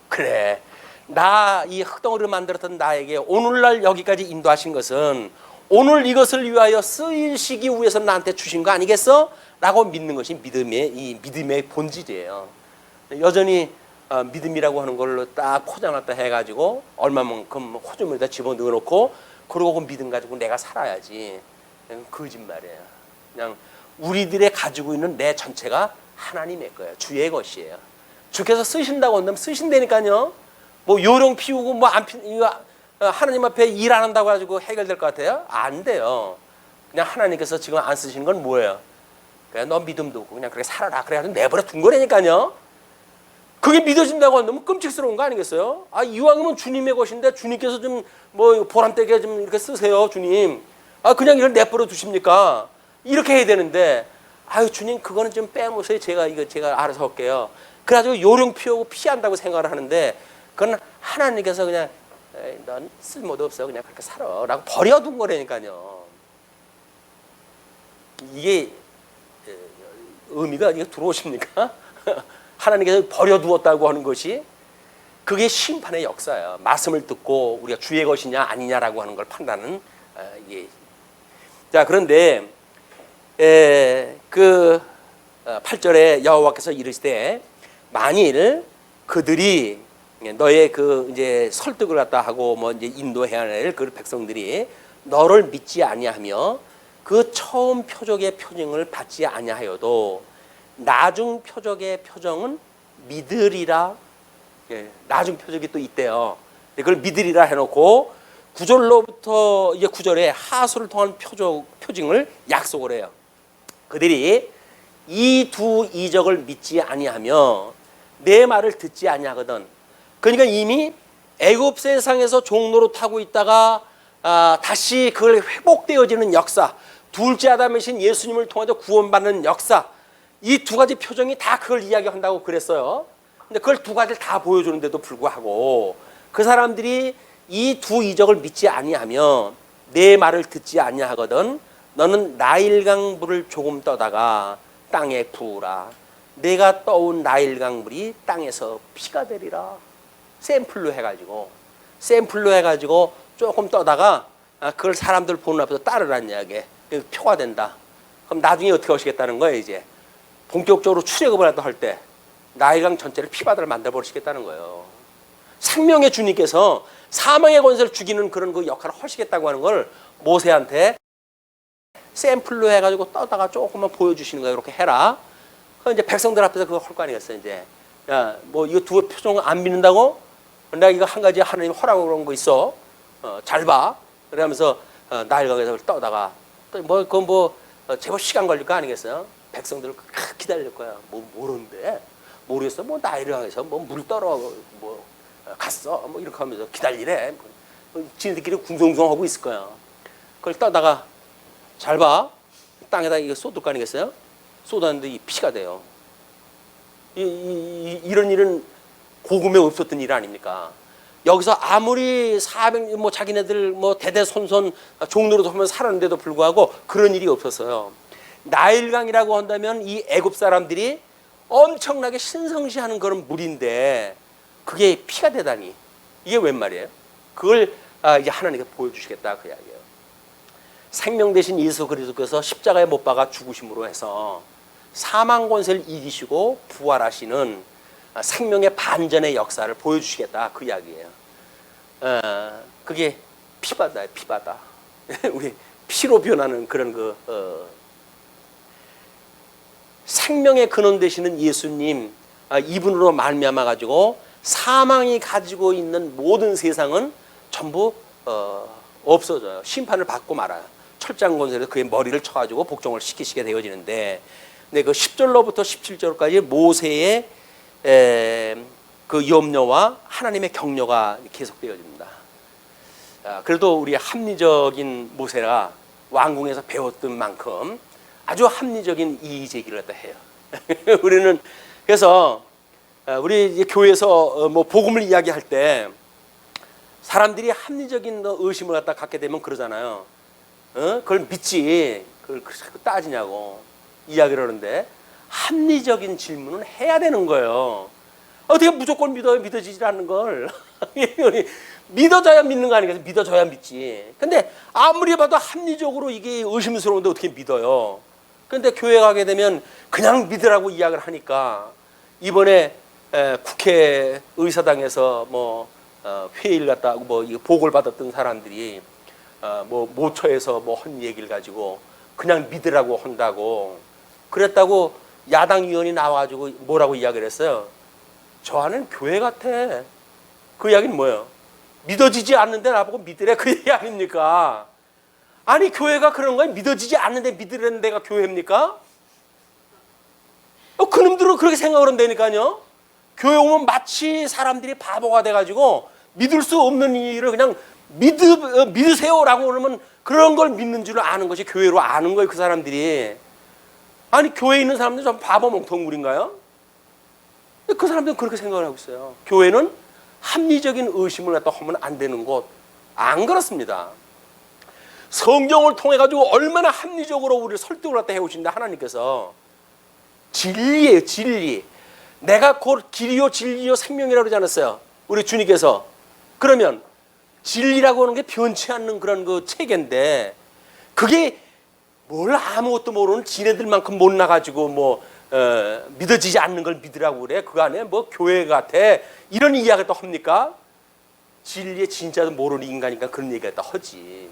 그래 나 이 흙덩어리를 만들었던 나에게 오늘날 여기까지 인도하신 것은 오늘 이것을 위하여 쓰이시기 위해서 나한테 주신 거 아니겠어? 라고 믿는 것이 믿음의 본질이에요. 여전히 믿음이라고 하는 걸로 딱 포장했다 해가지고 얼마만큼 호주머니에다 집어넣어놓고 그러고 그 믿음 가지고 내가 살아야지. 그냥 거짓말이에요. 그냥 우리들의 가지고 있는 내 전체가 하나님의 거예요. 주의 것이에요. 주께서 쓰신다고 한다면 쓰신다니까요. 뭐 요령 피우고 뭐 안 하나님 앞에 일 안 한다고 가지고 해결될 것 같아요? 안 돼요. 그냥 하나님께서 지금 안 쓰시는 건 뭐예요? 그냥 너 믿음도 없고 그냥 그렇게 살아라. 그래가지고 내버려 둔 거라니까요. 그게 믿어진다고 한다면 끔찍스러운 거 아니겠어요? 아, 이왕이면 주님의 것인데 주님께서 좀 뭐 보람되게 좀 이렇게 쓰세요, 주님. 아, 그냥 이걸 내버려 두십니까? 이렇게 해야 되는데, 아유, 주님, 그거는 좀 빼놓으세요. 제가 알아서 할게요. 그래가지고 요령 피우고 피한다고 생각을 하는데, 그건 하나님께서 그냥, 에이, 넌 쓸모도 없어. 그냥 그렇게 살아. 라고 버려둔 거라니까요. 이게 의미가 이게 들어오십니까? 하나님께서 버려두었다고 하는 것이 그게 심판의 역사예요. 말씀을 듣고 우리가 주의 것이냐 아니냐라고 하는 걸 판단하는 이게. 자, 그런데 그 8절에 여호와께서 이르시되 만일 그들이 너의 그 이제 설득을 갖다 하고 뭐 이제 인도해야 할 그 백성들이 너를 믿지 아니하며 그 처음 표적의 표징을 받지 아니하여도 나중 표적의 표정은 믿으리라. 예, 나중 표적이 또 있대요. 그걸 믿으리라 해놓고 9절로부터 이제 9절에 하수를 통한 표징을 약속을 해요. 그들이 이 두 이적을 믿지 아니하며 내 말을 듣지 아니하거든. 그러니까 이미 애굽 세상에서 종로로 타고 있다가 다시 그걸 회복되어지는 역사, 둘째 아담이신 예수님을 통해서 구원받는 역사, 이 두 가지 표정이 다 그걸 이야기한다고 그랬어요. 근데 그걸 두 가지를 다 보여주는데도 불구하고 그 사람들이 이 두 이적을 믿지 아니하며 내 말을 듣지 아니하거든 너는 나일강 물을 조금 떠다가 땅에 부으라. 내가 떠온 나일강 물이 땅에서 피가 되리라. 샘플로 해가지고 조금 떠다가 그걸 사람들 보는 앞에서 따르라는 이야기에 표가 된다. 그럼 나중에 어떻게 하시겠다는 거예요? 이제 본격적으로 출애굽을 할 때 나일강 전체를 피바다를 만들어 버리시겠다는 거예요. 생명의 주님께서 사망의 권세를 죽이는 그런 그 역할을 하시겠다고 하는 걸 모세한테 샘플로 해가지고 떠다가 조금만 보여주시는 거예요. 이렇게 해라. 이제 백성들 앞에서 그거 할 거 아니겠어요. 이제 야, 뭐 이거 두 표정 안 믿는다고? 내가 이거 한 가지 하나님 허락으로 그런 거 있어. 잘 봐. 그러면서 나일강에서 떠다가 또 뭐 그건 뭐 제법 시간 걸릴 거 아니겠어요? 백성들을 기다릴 거야. 뭐 모르는데 모르겠어. 뭐 나일강에서 뭐 물 떨어 뭐 갔어. 뭐 이렇게 하면서 기다리래. 지네들끼리 궁성궁성하고 있을 거야. 그걸 떠다가 잘 봐. 땅에다 이거 쏟을 거 아니겠어요? 쏟았는데 이 피가 돼요. 이런 일은 고금에 없었던 일 아닙니까? 여기서 아무리 400, 뭐 자기네들 뭐 대대손손 종로로 하면 살았는데도 불구하고 그런 일이 없었어요. 나일강이라고 한다면 이 애굽 사람들이 엄청나게 신성시하는 그런 물인데 그게 피가 되다니 이게 웬 말이에요? 그걸 이제 하나님께 보여주시겠다 그 이야기예요. 생명 대신 예수 그리스도께서 십자가에 못 박아 죽으심으로 해서 사망 권세를 이기시고 부활하시는 생명의 반전의 역사를 보여주시겠다 그 이야기예요. 그게 피바다예요. 피바다. 우리 피로 변하는 그런 생명의 근원 되시는 예수님 이분으로 말미암아 가지고 사망이 가지고 있는 모든 세상은 전부 없어져요. 심판을 받고 말아요. 철장 권세에서 그의 머리를 쳐가지고 복종을 시키시게 되어지는데, 근데 그 10절로부터 17절까지 모세의 그 염려와 하나님의 격려가 계속되어집니다. 그래도 우리 합리적인 모세가 왕궁에서 배웠던 만큼 아주 합리적인 이의 제기를 갖다 해요. 우리는 그래서 우리 이제 교회에서 뭐 복음을 이야기할 때 사람들이 합리적인 의심을 갖다 갖게 되면 그러잖아요. 그걸 믿지, 그걸 따지냐고 이야기를 하는데 합리적인 질문은 해야 되는 거예요. 어떻게 무조건 믿어요? 믿어지지 않는 걸. 믿어줘야 믿는 거 아니겠어요? 믿어줘야 믿지. 근데 아무리 봐도 합리적으로 이게 의심스러운데 어떻게 믿어요? 근데 교회 가게 되면 그냥 믿으라고 이야기를 하니까 이번에 국회의사당에서 뭐 회의를 갖다 하고 뭐 보고를 받았던 사람들이 뭐 모처에서 뭐 한 얘기를 가지고 그냥 믿으라고 한다고 그랬다고 야당 의원이 나와가지고 뭐라고 이야기를 했어요. 저 안은 교회 같아. 그 이야기는 뭐예요? 믿어지지 않는데 나보고 믿으래, 그 얘기 아닙니까? 아니 교회가 그런 거예요? 믿어지지 않는데 믿으라는 데가 교회입니까? 그놈들은 그렇게 생각을 한다니까요. 교회 오면 마치 사람들이 바보가 돼가지고 믿을 수 없는 일을 그냥 믿으세요라고 그러면 그런 걸 믿는 줄 아는 것이 교회로 아는 거예요, 그 사람들이. 아니 교회에 있는 사람들 좀 바보 멍텅구리인가요? 그 사람들은 그렇게 생각을 하고 있어요. 교회는 합리적인 의심을 갖다 하면 안 되는 곳. 안 그렇습니다. 성경을 통해 가지고 얼마나 합리적으로 우리를 설득을 갖다 해오신다 하나님께서. 진리예요, 진리. 내가 곧 길이요 진리요 생명이라고 그러지 않았어요? 우리 주님께서. 그러면 진리라고 하는 게 변치 않는 그런 그 체계인데 그게 뭘 아무것도 모르는 지네들만큼 못 나가지고 뭐 믿어지지 않는 걸 믿으라고 그래. 그 안에 뭐 교회 같아. 이런 이야기를 또 합니까? 진리의 진짜도 모르는 인간이니까 그런 얘기를 또 하지.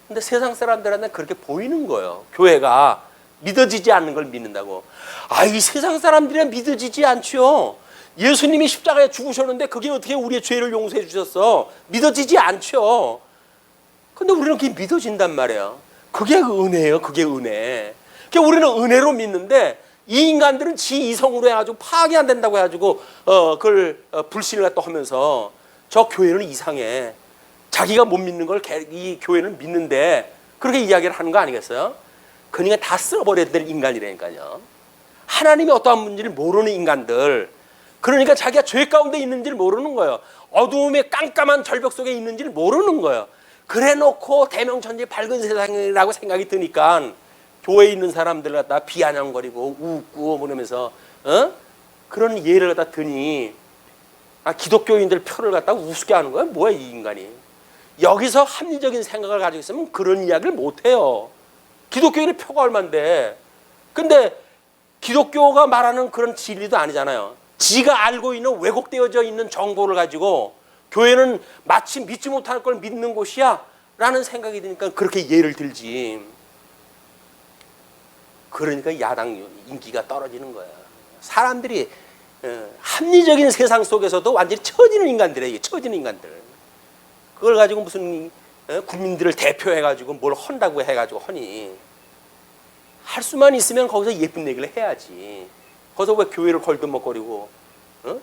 근데 세상 사람들한테 그렇게 보이는 거예요. 교회가 믿어지지 않는 걸 믿는다고. 아, 이 세상 사람들은 믿어지지 않죠. 예수님이 십자가에 죽으셨는데 그게 어떻게 우리의 죄를 용서해 주셨어? 믿어지지 않죠. 근데 우리는 그게 믿어진단 말이에요. 그게 은혜예요. 그게 은혜. 그러니까 우리는 은혜로 믿는데 이 인간들은 지 이성으로 해가지고 파악이 안 된다고 해가지고 그걸 불신을 또 하면서 저 교회는 이상해. 자기가 못 믿는 걸 이 교회는 믿는데 그렇게 이야기를 하는 거 아니겠어요? 그러니까 다 쓸어버려야 될 인간이라니까요. 하나님이 어떠한 문제를 모르는 인간들. 그러니까 자기가 죄 가운데 있는지를 모르는 거예요. 어두움의 깜깜한 절벽 속에 있는지를 모르는 거예요. 그래 놓고 대명천지 밝은 세상이라고 생각이 드니까 교회에 있는 사람들 갖다 비아냥거리고 웃고 그러면서 그런 예를 갖다 드니 기독교인들 표를 갖다 우습게 하는 거야. 뭐야 이 인간이. 여기서 합리적인 생각을 가지고 있으면 그런 이야기를 못해요. 기독교인의 표가 얼만데. 근데 기독교가 말하는 그런 진리도 아니잖아요. 지가 알고 있는 왜곡되어져 있는 정보를 가지고 교회는 마치 믿지 못할 걸 믿는 곳이야 라는 생각이 드니까 그렇게 예를 들지. 그러니까 야당 인기가 떨어지는 거야. 사람들이 합리적인 세상 속에서도 완전히 처지는 인간들이에요. 처지는 인간들. 그걸 가지고 무슨 국민들을 대표해가지고 뭘 한다고 해가지고 하니. 할 수만 있으면 거기서 예쁜 얘기를 해야지. 거기서 왜 교회를 걸듬먹거리고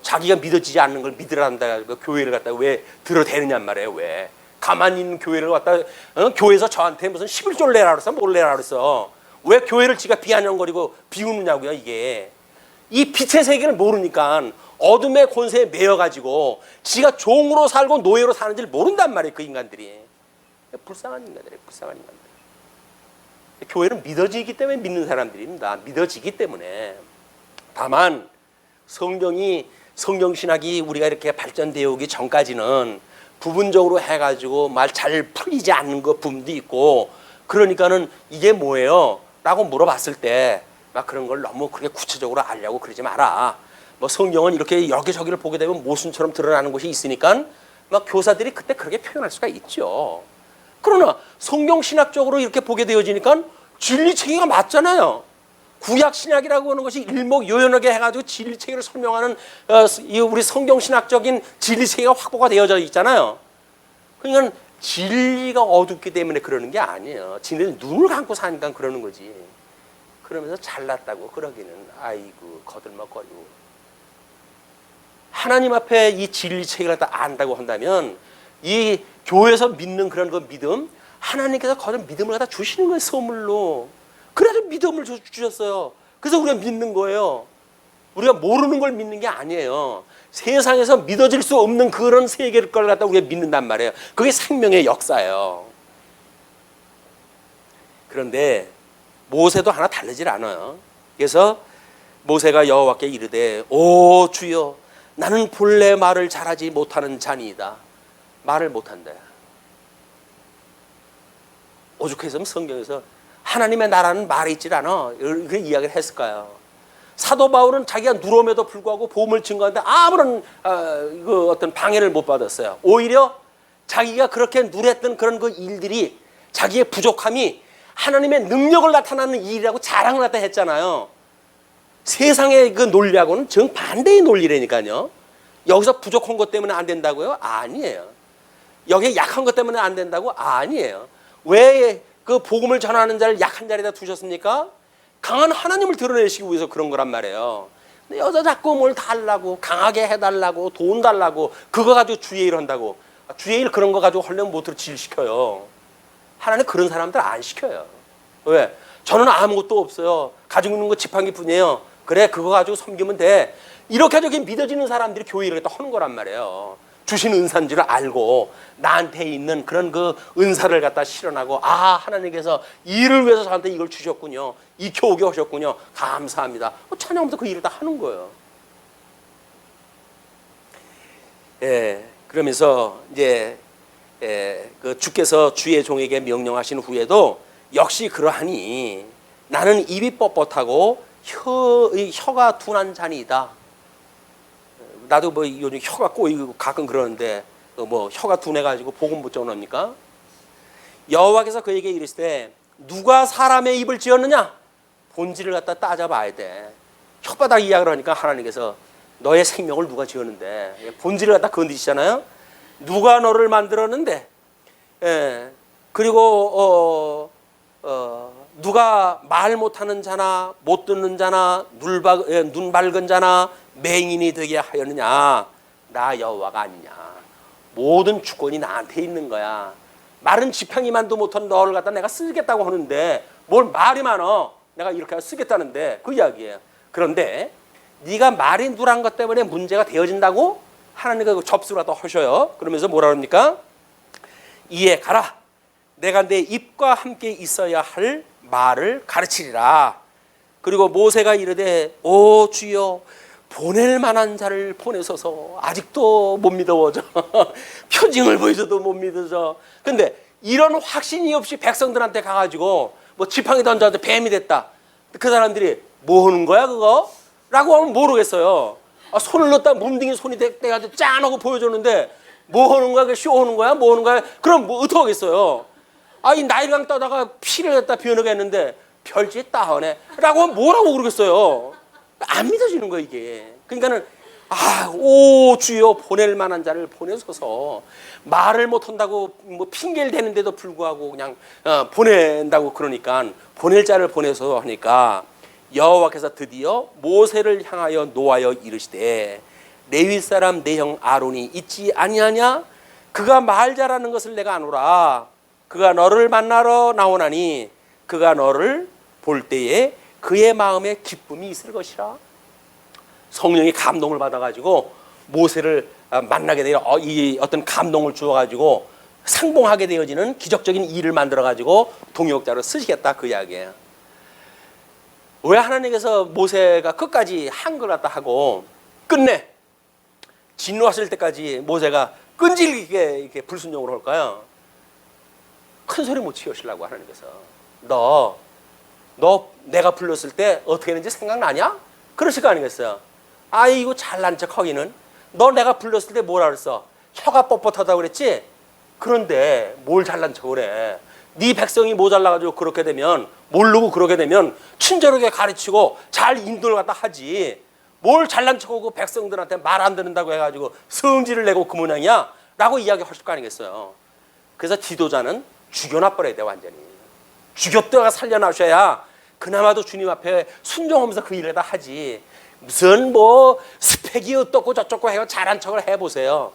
자기가 믿어지지 않는 걸 믿으란다 교회를 갖다 왜 들어대느냔 말이에요. 왜 가만히 있는 교회를 갖다 교회에서 저한테 무슨 11조를 내라 그랬어, 뭘 내라 그랬어. 왜 교회를 지가 비아냥거리고 비우느냐고요. 이게 이 빛의 세계를 모르니까 어둠의 권세에 매여가지고 지가 종으로 살고 노예로 사는지를 모른단 말이에요. 그 인간들이. 불쌍한 인간들이에요. 불쌍한 인간들. 교회는 믿어지기 때문에 믿는 사람들입니다. 믿어지기 때문에. 다만 성경신학이 우리가 이렇게 발전되어 오기 전까지는 부분적으로 해가지고 말 잘 풀리지 않는 것 부분도 있고, 그러니까는 이게 뭐예요? 라고 물어봤을 때 막 그런 걸 너무 그렇게 구체적으로 알려고 그러지 마라. 뭐 성경은 이렇게 여기저기를 보게 되면 모순처럼 드러나는 것이 있으니까 막 교사들이 그때 그렇게 표현할 수가 있죠. 그러나 성경신학적으로 이렇게 보게 되어지니까 진리체계가 맞잖아요. 구약신학이라고 하는 것이 일목요연하게 해가지고 진리체계를 설명하는 우리 성경신학적인 진리체계가 확보가 되어져 있잖아요. 그러니까 진리가 어둡기 때문에 그러는 게 아니에요. 진리는 눈을 감고 사니까 그러는 거지. 그러면서 잘났다고 그러기는 아이고 거들먹거리고. 하나님 앞에 이 진리체계를 다 안다고 한다면 이 교회에서 믿는 그런 그 믿음, 하나님께서 그런 믿음을 갖다 주시는 거예요. 선물로. 그래서 믿음을 주셨어요. 그래서 우리가 믿는 거예요. 우리가 모르는 걸 믿는 게 아니에요. 세상에서 믿어질 수 없는 그런 세계를 걸 갖다 우리가 믿는단 말이에요. 그게 생명의 역사예요. 그런데 모세도 하나 다르질 않아요. 그래서 모세가 여호와께 이르되 오 주여 나는 본래 말을 잘하지 못하는 자니이다. 말을 못한다. 오죽했으면 성경에서 하나님의 나라는 말이 있질 않아. 그 이야기를 했을까요? 사도 바울은 자기가 누름에도 불구하고 복음을 증거하는데 아무런 어떤 방해를 못 받았어요. 오히려 자기가 그렇게 누렸던 그런 그 일들이 자기의 부족함이 하나님의 능력을 나타나는 일이라고 자랑을 갖다 했잖아요. 세상의 그 논리하고는 정반대의 논리라니까요. 여기서 부족한 것 때문에 안 된다고요? 아니에요. 여기에 약한 것 때문에 안 된다고? 아니에요. 왜 그 복음을 전하는 자를 약한 자리에다 두셨습니까? 강한 하나님을 드러내시기 위해서 그런 거란 말이에요. 근데 여자 자꾸 뭘 달라고 강하게 해달라고 돈 달라고 그거 가지고 주의 일 한다고. 주의 일 그런 거 가지고 하려면 못으로 질시켜요. 하나님 그런 사람들 안 시켜요. 왜? 저는 아무것도 없어요. 가지고 있는 거 지팡이 뿐이에요. 그래 그거 가지고 섬기면 돼. 이렇게 저기 믿어지는 사람들이 교회 일을 갖다 하는 거란 말이에요. 주신 은사인 줄 알고 나한테 있는 그런 그 은사를 갖다 실현하고 아 하나님께서 일을 위해서 저한테 이걸 주셨군요. 익혀오게 하셨군요. 감사합니다. 찬양하면서 그 일을 다 하는 거예요. 예, 그러면서 이제 그 주께서 주의 종에게 명령하신 후에도 역시 그러하니 나는 입이 뻣뻣하고 혀가 둔한 자니이다. 나도 뭐 요즘 혀가 꼬이고 가끔 그러는데 뭐 혀가 둔해가지고 복음 못 전합니까? 여호와께서 그에게 이르시되 누가 사람의 입을 지었느냐? 본질을 갖다 따져봐야 돼. 혓바닥 이야기를 하니까 하나님께서 너의 생명을 누가 지었는데 본질을 갖다 건드리시잖아요. 누가 너를 만들었는데 그리고 누가 말 못하는 자나 못 듣는 자나 눈 밝은 자나 맹인이 되게 하였느냐? 나 여호와가 아니냐? 모든 주권이 나한테 있는 거야. 마른 지팡이만도 못한 너를 갖다 내가 쓰겠다고 하는데 뭘 말이 많어? 내가 이렇게 쓰겠다는데 그 이야기예요. 그런데 네가 말이 누란 것 때문에 문제가 되어진다고 하나님과 접수를 갖다 하셔요. 그러면서 뭐라 합니까? 이에 가라. 내가 내 입과 함께 있어야 할 말을 가르치리라. 그리고 모세가 이르되 오 주여 보낼 만한 자를 보내소서. 아직도 못 믿어져. 표징을 보여줘도 못 믿어져. 근데 이런 확신이 없이 백성들한테 가가지고 뭐 지팡이 던져서 뱀이 됐다. 그 사람들이 뭐 하는 거야 그거? 라고 하면 모르겠어요. 손을 넣었다 몸뚱이 손이 돼가지고 짠 하고 보여줬는데 뭐 하는 거야? 쇼 하는 거야? 뭐 하는 거야? 그럼 뭐 어떻게 하겠어요? 이 나일강 떠다가 피를 갖다 변호했는데 별짓 따하네 라고 하면 뭐라고 그러겠어요? 안 믿어지는 거예요 이게. 그러니까는 오 주여 보낼 만한 자를 보내소서. 말을 못한다고 뭐 핑계를 대는데도 불구하고 그냥 보낸다고 그러니까 보낼 자를 보내서 하니까 여호와께서 드디어 모세를 향하여 노하여 이르시되 레위 사람 내 형 아론이 있지 아니하냐? 그가 말 잘하는 것을 내가 아노라. 그가 너를 만나러 나오나니 그가 너를 볼 때에 그의 마음에 기쁨이 있을 것이라. 성령이 감동을 받아가지고 모세를 만나게 되어 이 어떤 감동을 주어가지고 상봉하게 되어지는 기적적인 일을 만들어가지고 동역자로 쓰시겠다 그 이야기예요. 왜 하나님께서 모세가 끝까지 한 걸 갖다 하고 끝내 진노하실 때까지 모세가 끈질기게 이렇게 불순종을 할까요? 큰 소리 못 치우시려고 하나님께서 너 내가 불렀을 때 어떻게 했는지 생각나냐? 그러실 거 아니겠어요? 아이고 잘난 척 하기는 너 내가 불렀을 때 뭐라 그랬어? 혀가 뻣뻣하다고 그랬지? 그런데 뭘 잘난 척을 해? 네 백성이 모자라가지고 그렇게 되면 모르고 그러게 되면 친절하게 가르치고 잘 인도를 갖다 하지. 뭘 잘난 척하고 백성들한테 말 안 듣는다고 해가지고 성질을 내고 그 모양이야? 라고 이야기하실 거 아니겠어요? 그래서 지도자는 죽여놔 버려야 돼. 완전히 죽였다가 살려놔셔야 그나마도 주님 앞에 순종하면서 그 일을 다 하지. 무슨 뭐 스펙이 어떻고 저쩌고 해요. 잘한 척을 해보세요.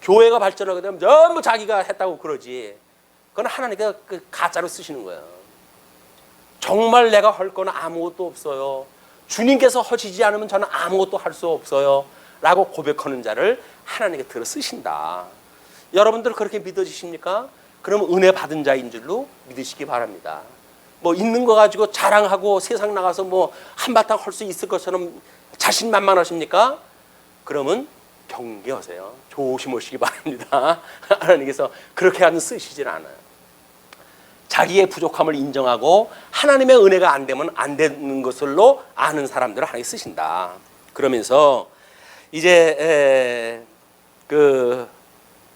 교회가 발전하게 되면 전부 자기가 했다고 그러지. 그건 하나님께서 그 가짜로 쓰시는 거예요. 정말 내가 할 건 아무것도 없어요. 주님께서 하시지 않으면 저는 아무것도 할 수 없어요 라고 고백하는 자를 하나님께 들어 쓰신다. 여러분들 그렇게 믿어지십니까? 그럼 은혜 받은 자인 줄로 믿으시기 바랍니다. 뭐 있는 거 가지고 자랑하고 세상 나가서 뭐 한바탕 할 수 있을 것처럼 자신만만하십니까? 그러면 경계하세요. 조심하시기 바랍니다. 하나님께서 그렇게 하는 쓰시질 않아요. 자기의 부족함을 인정하고 하나님의 은혜가 안 되면 안 되는 것으로 아는 사람들을 하나님 쓰신다. 그러면서 이제 그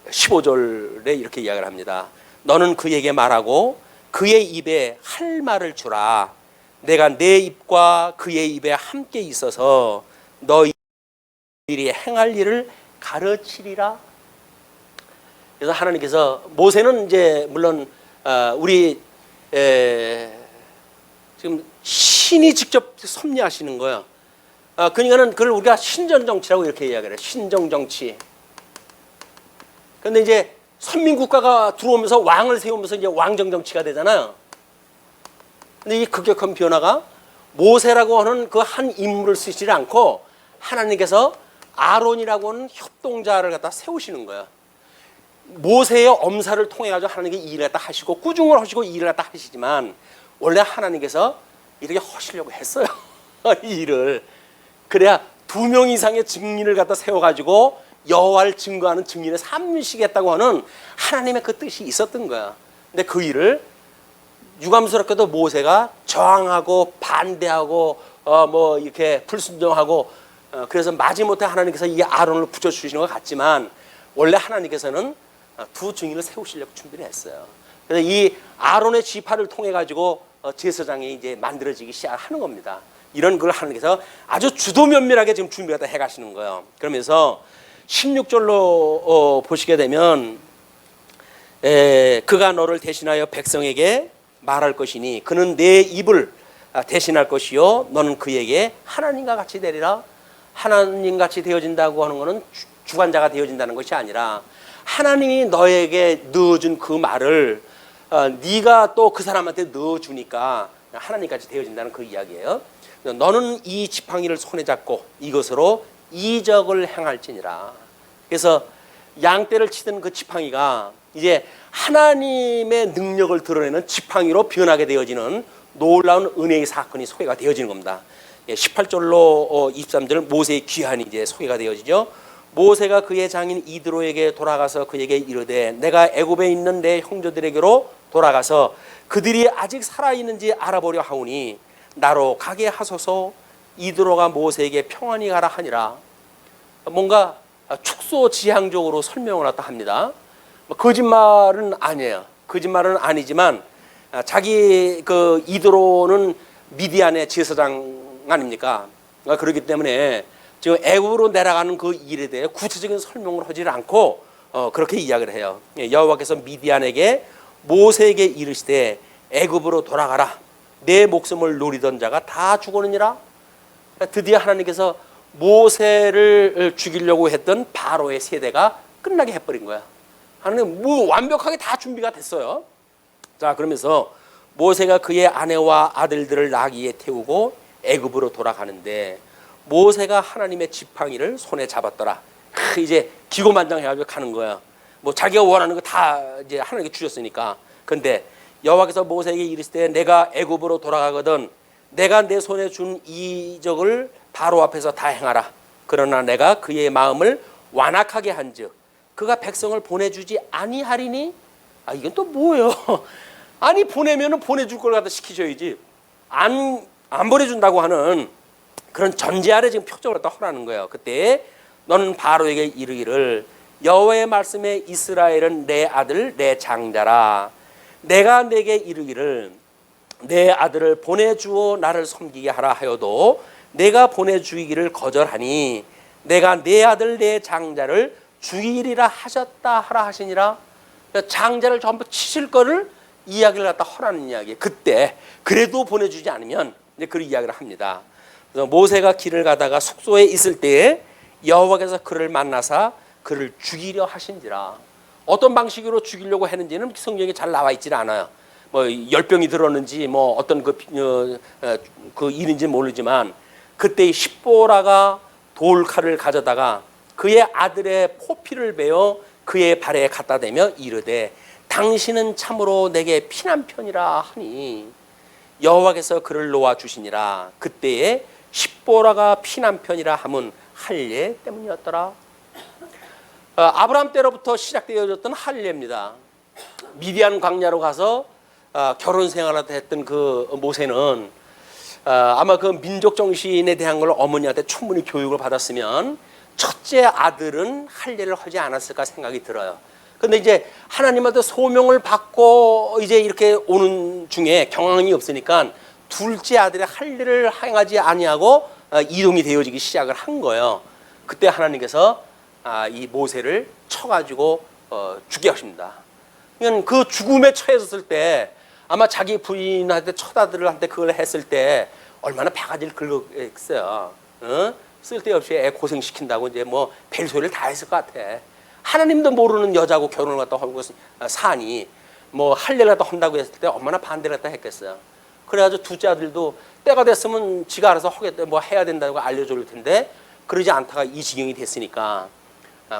15절에 이렇게 이야기를 합니다. 너는 그에게 말하고 그의 입에 할 말을 주라. 내가 내 입과 그의 입에 함께 있어서 너희들이 행할 일을 가르치리라. 그래서 하나님께서 모세는 이제 물론 우리 지금 신이 직접 섭리하시는 거예요. 그러니까는 그걸 우리가 신전정치라고 이렇게 이야기를 해요. 신정정치. 그런데 이제 선민국가가 들어오면서 왕을 세우면서 이제 왕정정치가 되잖아요. 근데 이 급격한 변화가 모세라고 하는 그 한 인물을 쓰시지 않고 하나님께서 아론이라고 하는 협동자를 갖다 세우시는 거예요. 모세의 엄사를 통해 가지고 하나님께 일을 갖다 하시고 꾸중을 하시고 일을 갖다 하시지만 원래 하나님께서 이렇게 하시려고 했어요. 이 일을. 그래야 2명 이상의 증인을 갖다 세워 가지고 여호와를 증거하는 증인을 삼으시겠다고 하는 하나님의 그 뜻이 있었던 거야. 근데 그 일을 유감스럽게도 모세가 저항하고 반대하고 뭐 이렇게 불순종하고 그래서 마지못해 하나님께서 이 아론을 붙여주시는 것 같지만 원래 하나님께서는 2 증인을 세우시려고 준비를 했어요. 그래서 이 아론의 지파를 통해 가지고 제사장이 이제 만들어지기 시작하는 겁니다. 이런 걸 하나님께서 아주 주도 면밀하게 지금 준비하다 해가시는 거예요. 그러면서 16절로 보시게 되면 그가 너를 대신하여 백성에게 말할 것이니 그는 내 입을 대신할 것이요 너는 그에게 하나님과 같이 되리라. 하나님같이 되어진다고 하는 것은 주관자가 되어진다는 것이 아니라 하나님이 너에게 넣어준 그 말을 네가 또 그 사람한테 넣어주니까 하나님같이 되어진다는 그 이야기예요. 너는 이 지팡이를 손에 잡고 이것으로 이적을 행할지니라. 그래서 양떼를 치던 그 지팡이가 이제 하나님의 능력을 드러내는 지팡이로 변하게 되어지는 놀라운 은혜의 사건이 소개가 되어지는 겁니다. 18절로 23절 모세의 귀환이 이제 소개가 되어지죠. 모세가 그의 장인 이드로에게 돌아가서 그에게 이르되 내가 애굽에 있는 내 형제들에게로 돌아가서 그들이 아직 살아있는지 알아보려 하오니 나로 가게 하소서. 이드로가 모세에게 평안히 가라 하니라. 뭔가 축소지향적으로 설명을 했다 합니다. 거짓말은 아니에요. 거짓말은 아니지만 자기 그 이드로는 미디안의 제사장 아닙니까? 그렇기 때문에 지금 애굽으로 내려가는 그 일에 대해 구체적인 설명을 하지 않고 그렇게 이야기를 해요. 여호와께서 미디안에게 모세에게 이르시되 애굽으로 돌아가라. 내 목숨을 노리던 자가 다 죽었느니라. 드디어 하나님께서 모세를 죽이려고 했던 바로의 세대가 끝나게 해버린 거야. 하나님 뭐 완벽하게 다 준비가 됐어요. 자, 그러면서 모세가 그의 아내와 아들들을 나귀에 태우고 애굽으로 돌아가는데 모세가 하나님의 지팡이를 손에 잡았더라. 이제 기고만장해가지고 가는 거야. 뭐 자기가 원하는 거 다 이제 하나님께 주셨으니까. 근데 여호와께서 모세에게 이르시되 내가 애굽으로 돌아가거든 내가 내 손에 준 이적을 바로 앞에서 다 행하라. 그러나 내가 그의 마음을 완악하게 한즉 그가 백성을 보내주지 아니하리니. 이건 또 뭐예요? 아니 보내면은 보내줄 걸 갖다 시키셔야지. 안 보내준다고 하는 그런 전제 아래 지금 표적을 갖다 허라는 거예요. 그때 너는 바로에게 이르기를 여호와의 말씀에 이스라엘은 내 아들 내 장자라. 내가 내게 이르기를 내 아들을 보내주어 나를 섬기게 하라 하여도 내가 보내주기를 거절하니 내가 내 아들 내 장자를 죽이리라 하셨다 하라 하시니라. 장자를 전부 치실 거를 이야기를 갖다 허라는 이야기. 그때 그래도 보내주지 않으면 이제 그 이야기를 합니다. 그래서 모세가 길을 가다가 숙소에 있을 때에 여호와께서 그를 만나사 그를 죽이려 하신지라. 어떤 방식으로 죽이려고 했는지는 성경에 잘 나와 있지는 않아요. 뭐 열병이 들었는지 뭐 어떤 그 일인지 모르지만 그때 이 십보라가 돌칼을 가져다가 그의 아들의 포피를 베어 그의 발에 갖다 대며 이르되 당신은 참으로 내게 피난편이라 하니 여호와께서 그를 놓아 주시니라. 그때에 십보라가 피난편이라 함은 할례 때문이었더라. 아브라함 때로부터 시작되어졌던 할례입니다. 미디안 광야로 가서 결혼 생활을 했던 그 모세는 아마 그 민족 정신에 대한 걸 어머니한테 충분히 교육을 받았으면 첫째 아들은 할례를 하지 않았을까 생각이 들어요. 근데 이제 하나님한테 소명을 받고 이제 이렇게 오는 중에 경황이 없으니까 둘째 아들의 할례를 행하지 아니하고 이동이 되어지기 시작을 한 거예요. 그때 하나님께서 이 모세를 쳐가지고 죽게 하십니다. 그러니까 그 죽음에 처했을 때 아마 자기 부인한테 첫 아들한테 그걸 했을 때 얼마나 바가지를 긁었어요. 쓸데없이 애 고생시킨다고 이제 뭐 벨소리를 다 했을 것 같아. 하나님도 모르는 여자하고 결혼을 갖다 하고 사니 뭐 할례를 갖다 한다고 했을 때 얼마나 반대를 갖다 했겠어요. 그래가지고 둘째 아들도 때가 됐으면 지가 알아서 하겠다 뭐 해야 된다고 알려줄 텐데 그러지 않다가 이 지경이 됐으니까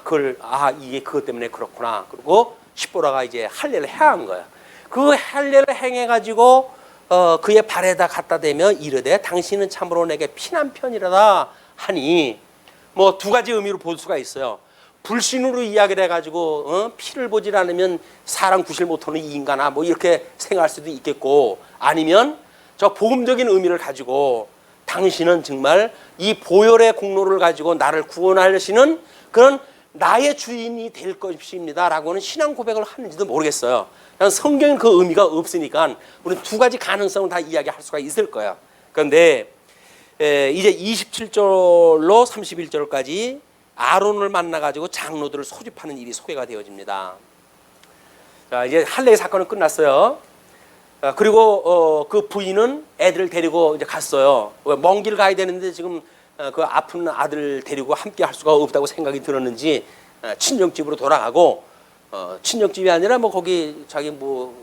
그걸 이게 그것 때문에 그렇구나. 그리고 십보라가 이제 할례를 해야 한 거야. 그 할례를 행해가지고 그의 발에다 갖다 대며 이르되 당신은 참으로 내게 피난편이라다 하니 뭐 두 가지 의미로 볼 수가 있어요. 불신으로 이야기를 해가지고 피를 보질 않으면 사람 구실 못하는 이 인간아 뭐 이렇게 생각할 수도 있겠고 아니면 저 복음적인 의미를 가지고 당신은 정말 이 보혈의 공로를 가지고 나를 구원하시는 그런 나의 주인이 될 것입니다 라고는 신앙 고백을 하는지도 모르겠어요. 성경엔 그 의미가 없으니까 우리는 두 가지 가능성을 다 이야기할 수가 있을 거예요. 그런데 이제 27절로 31절까지 아론을 만나가지고 장로들을 소집하는 일이 소개가 되어집니다. 자, 이제 할례 사건은 끝났어요. 그리고 그 부인은 애들을 데리고 이제 갔어요. 먼 길 가야 되는데 지금 그 아픈 아들 데리고 함께 할 수가 없다고 생각이 들었는지 친정집으로 돌아가고 친정집이 아니라 뭐 거기 자기 뭐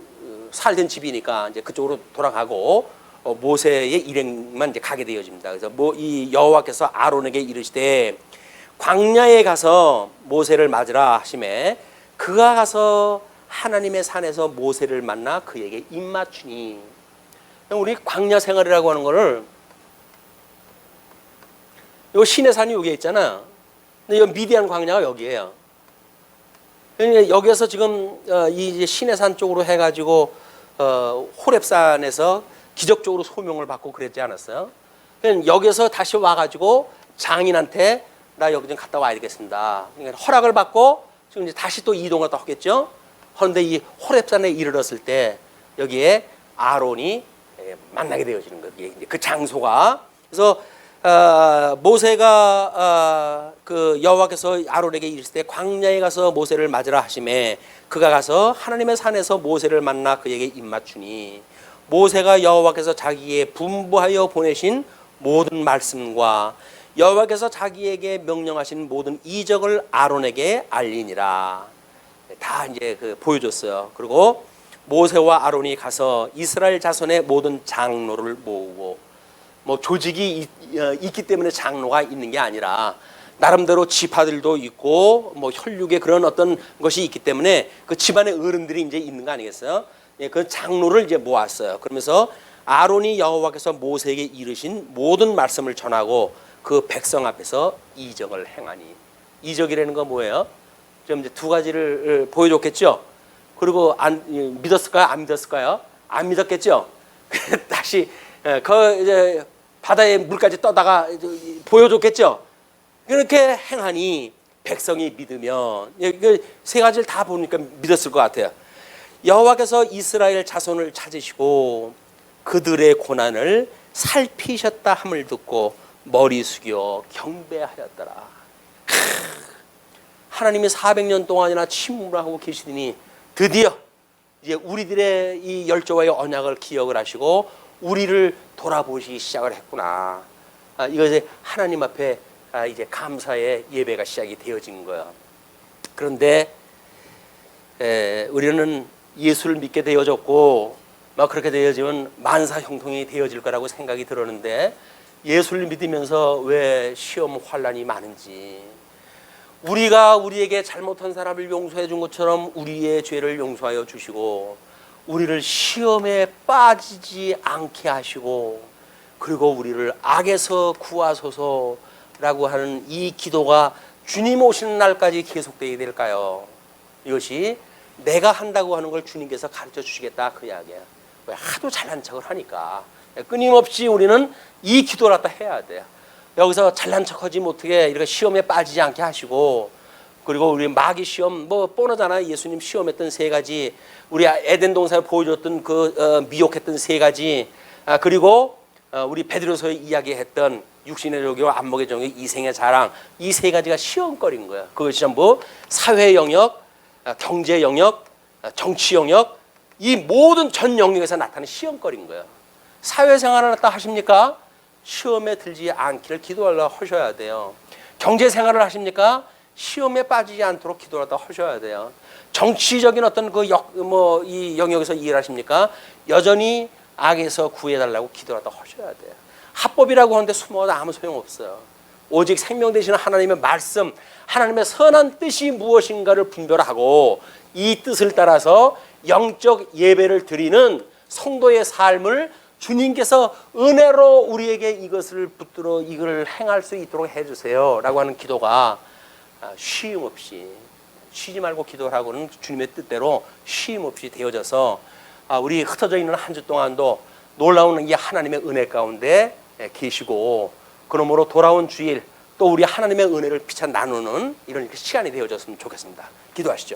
살던 집이니까 이제 그쪽으로 돌아가고 모세의 일행만 이제 가게 되어집니다. 그래서 이 여호와께서 아론에게 이르시되 광야에 가서 모세를 맞으라 하시매 그가 가서 하나님의 산에서 모세를 만나 그에게 입맞추니 우리 광야 생활이라고 하는 거를 요 시내산이 여기에 있잖아. 근데 이 미디안 광야가 여기에요. 그러니까 여기에서 지금 이 시내산 쪽으로 해가지고 호렙산에서 기적적으로 소명을 받고 그랬지 않았어요? 그러니까 여기서 다시 와가지고 장인한테 나 여기 좀 갔다 와야 되겠습니다. 그러니까 허락을 받고 지금 이제 다시 또 이동을 또 하겠죠. 그런데 이 호렙산에 이르렀을 때 여기에 아론이 만나게 되어지는 거예요. 그 장소가. 그래서 모세가 그 여호와께서 아론에게 이르실 때 광야에 가서 모세를 맞으라 하시매 그가 가서 하나님의 산에서 모세를 만나 그에게 입맞추니 모세가 여호와께서 자기에 분부하여 보내신 모든 말씀과 여호와께서 자기에게 명령하신 모든 이적을 아론에게 알리니라. 다 이제 보여줬어요. 그리고 모세와 아론이 가서 이스라엘 자손의 모든 장로를 모으고 뭐 조직이 있기 때문에 장로가 있는 게 아니라 나름대로 지파들도 있고 뭐 혈육의 그런 어떤 것이 있기 때문에 그 집안의 어른들이 이제 있는 거 아니겠어요? 그 장로를 이제 모았어요. 그러면서 아론이 여호와께서 모세에게 이르신 모든 말씀을 전하고 그 백성 앞에서 이적을 행하니 이적이라는 건 뭐예요? 좀 이제 두 가지를 보여줬겠죠. 그리고 믿었을까요? 안 믿었을까요? 안 믿었겠죠. 다시 이제 바다에 물까지 떠다가 보여줬겠죠. 그렇게 행하니 백성이 믿으면 세 가지를 다 보니까 믿었을 것 같아요. 여호와께서 이스라엘 자손을 찾으시고 그들의 고난을 살피셨다 함을 듣고 머리 숙여 경배하였더라. 하나님이 400년 동안이나 침묵을 하고 계시더니 드디어 이제 우리들의 이 열조와의 언약을 기억을 하시고 우리를 돌아보시기 시작을 했구나. 이것이 하나님 앞에 이제 감사의 예배가 시작이 되어진 거예요. 그런데 우리는 예수를 믿게 되어졌고 막 그렇게 되어지면 만사 형통이 되어질 거라고 생각이 들었는데 예수를 믿으면서 왜 시험 환난이 많은지, 우리가 우리에게 잘못한 사람을 용서해 준 것처럼 우리의 죄를 용서하여 주시고 우리를 시험에 빠지지 않게 하시고 그리고 우리를 악에서 구하소서라고 하는 이 기도가 주님 오시는 날까지 계속되어야 될까요? 이것이 내가 한다고 하는 걸 주님께서 가르쳐 주시겠다 그 이야기야. 왜 하도 잘난 척을 하니까 끊임없이 우리는 이 기도를 갖다 해야 돼요. 여기서 잘난 척하지 못하게 이렇게 시험에 빠지지 않게 하시고, 그리고 우리 마귀 시험 뭐 뻔하잖아요. 예수님 시험했던 세 가지, 우리 에덴 동산에 보여줬던 그 미혹했던 세 가지, 그리고 우리 베드로서에 이야기했던 육신의 종교, 안목의 종교, 이생의 자랑, 이 세 가지가 시험거리인 거예요. 그것이 전부 사회 영역, 경제 영역, 정치 영역, 이 모든 전 영역에서 나타나는 시험거리인 거예요. 사회생활을 갖다 하십니까? 시험에 들지 않기를 기도하려고 하셔야 돼요. 경제생활을 하십니까? 시험에 빠지지 않도록 기도하다 하셔야 돼요. 정치적인 어떤 이 영역에서 일을 하십니까? 여전히 악에서 구해달라고 기도하다 하셔야 돼요. 합법이라고 하는데 숨어도 아무 소용없어요. 오직 생명 되시는 하나님의 말씀, 하나님의 선한 뜻이 무엇인가를 분별하고 이 뜻을 따라서 영적 예배를 드리는 성도의 삶을 주님께서 은혜로 우리에게 이것을 붙들어 이걸 행할 수 있도록 해주세요 라고 하는 기도가 쉼 없이, 쉬지 말고 기도를 하고는 주님의 뜻대로 쉼 없이 되어져서 우리 흩어져 있는 한 주 동안도 놀라운 이 하나님의 은혜 가운데 계시고, 그러므로 돌아온 주일 또 우리 하나님의 은혜를 피차 나누는 이런 시간이 되어졌으면 좋겠습니다. 기도하시죠.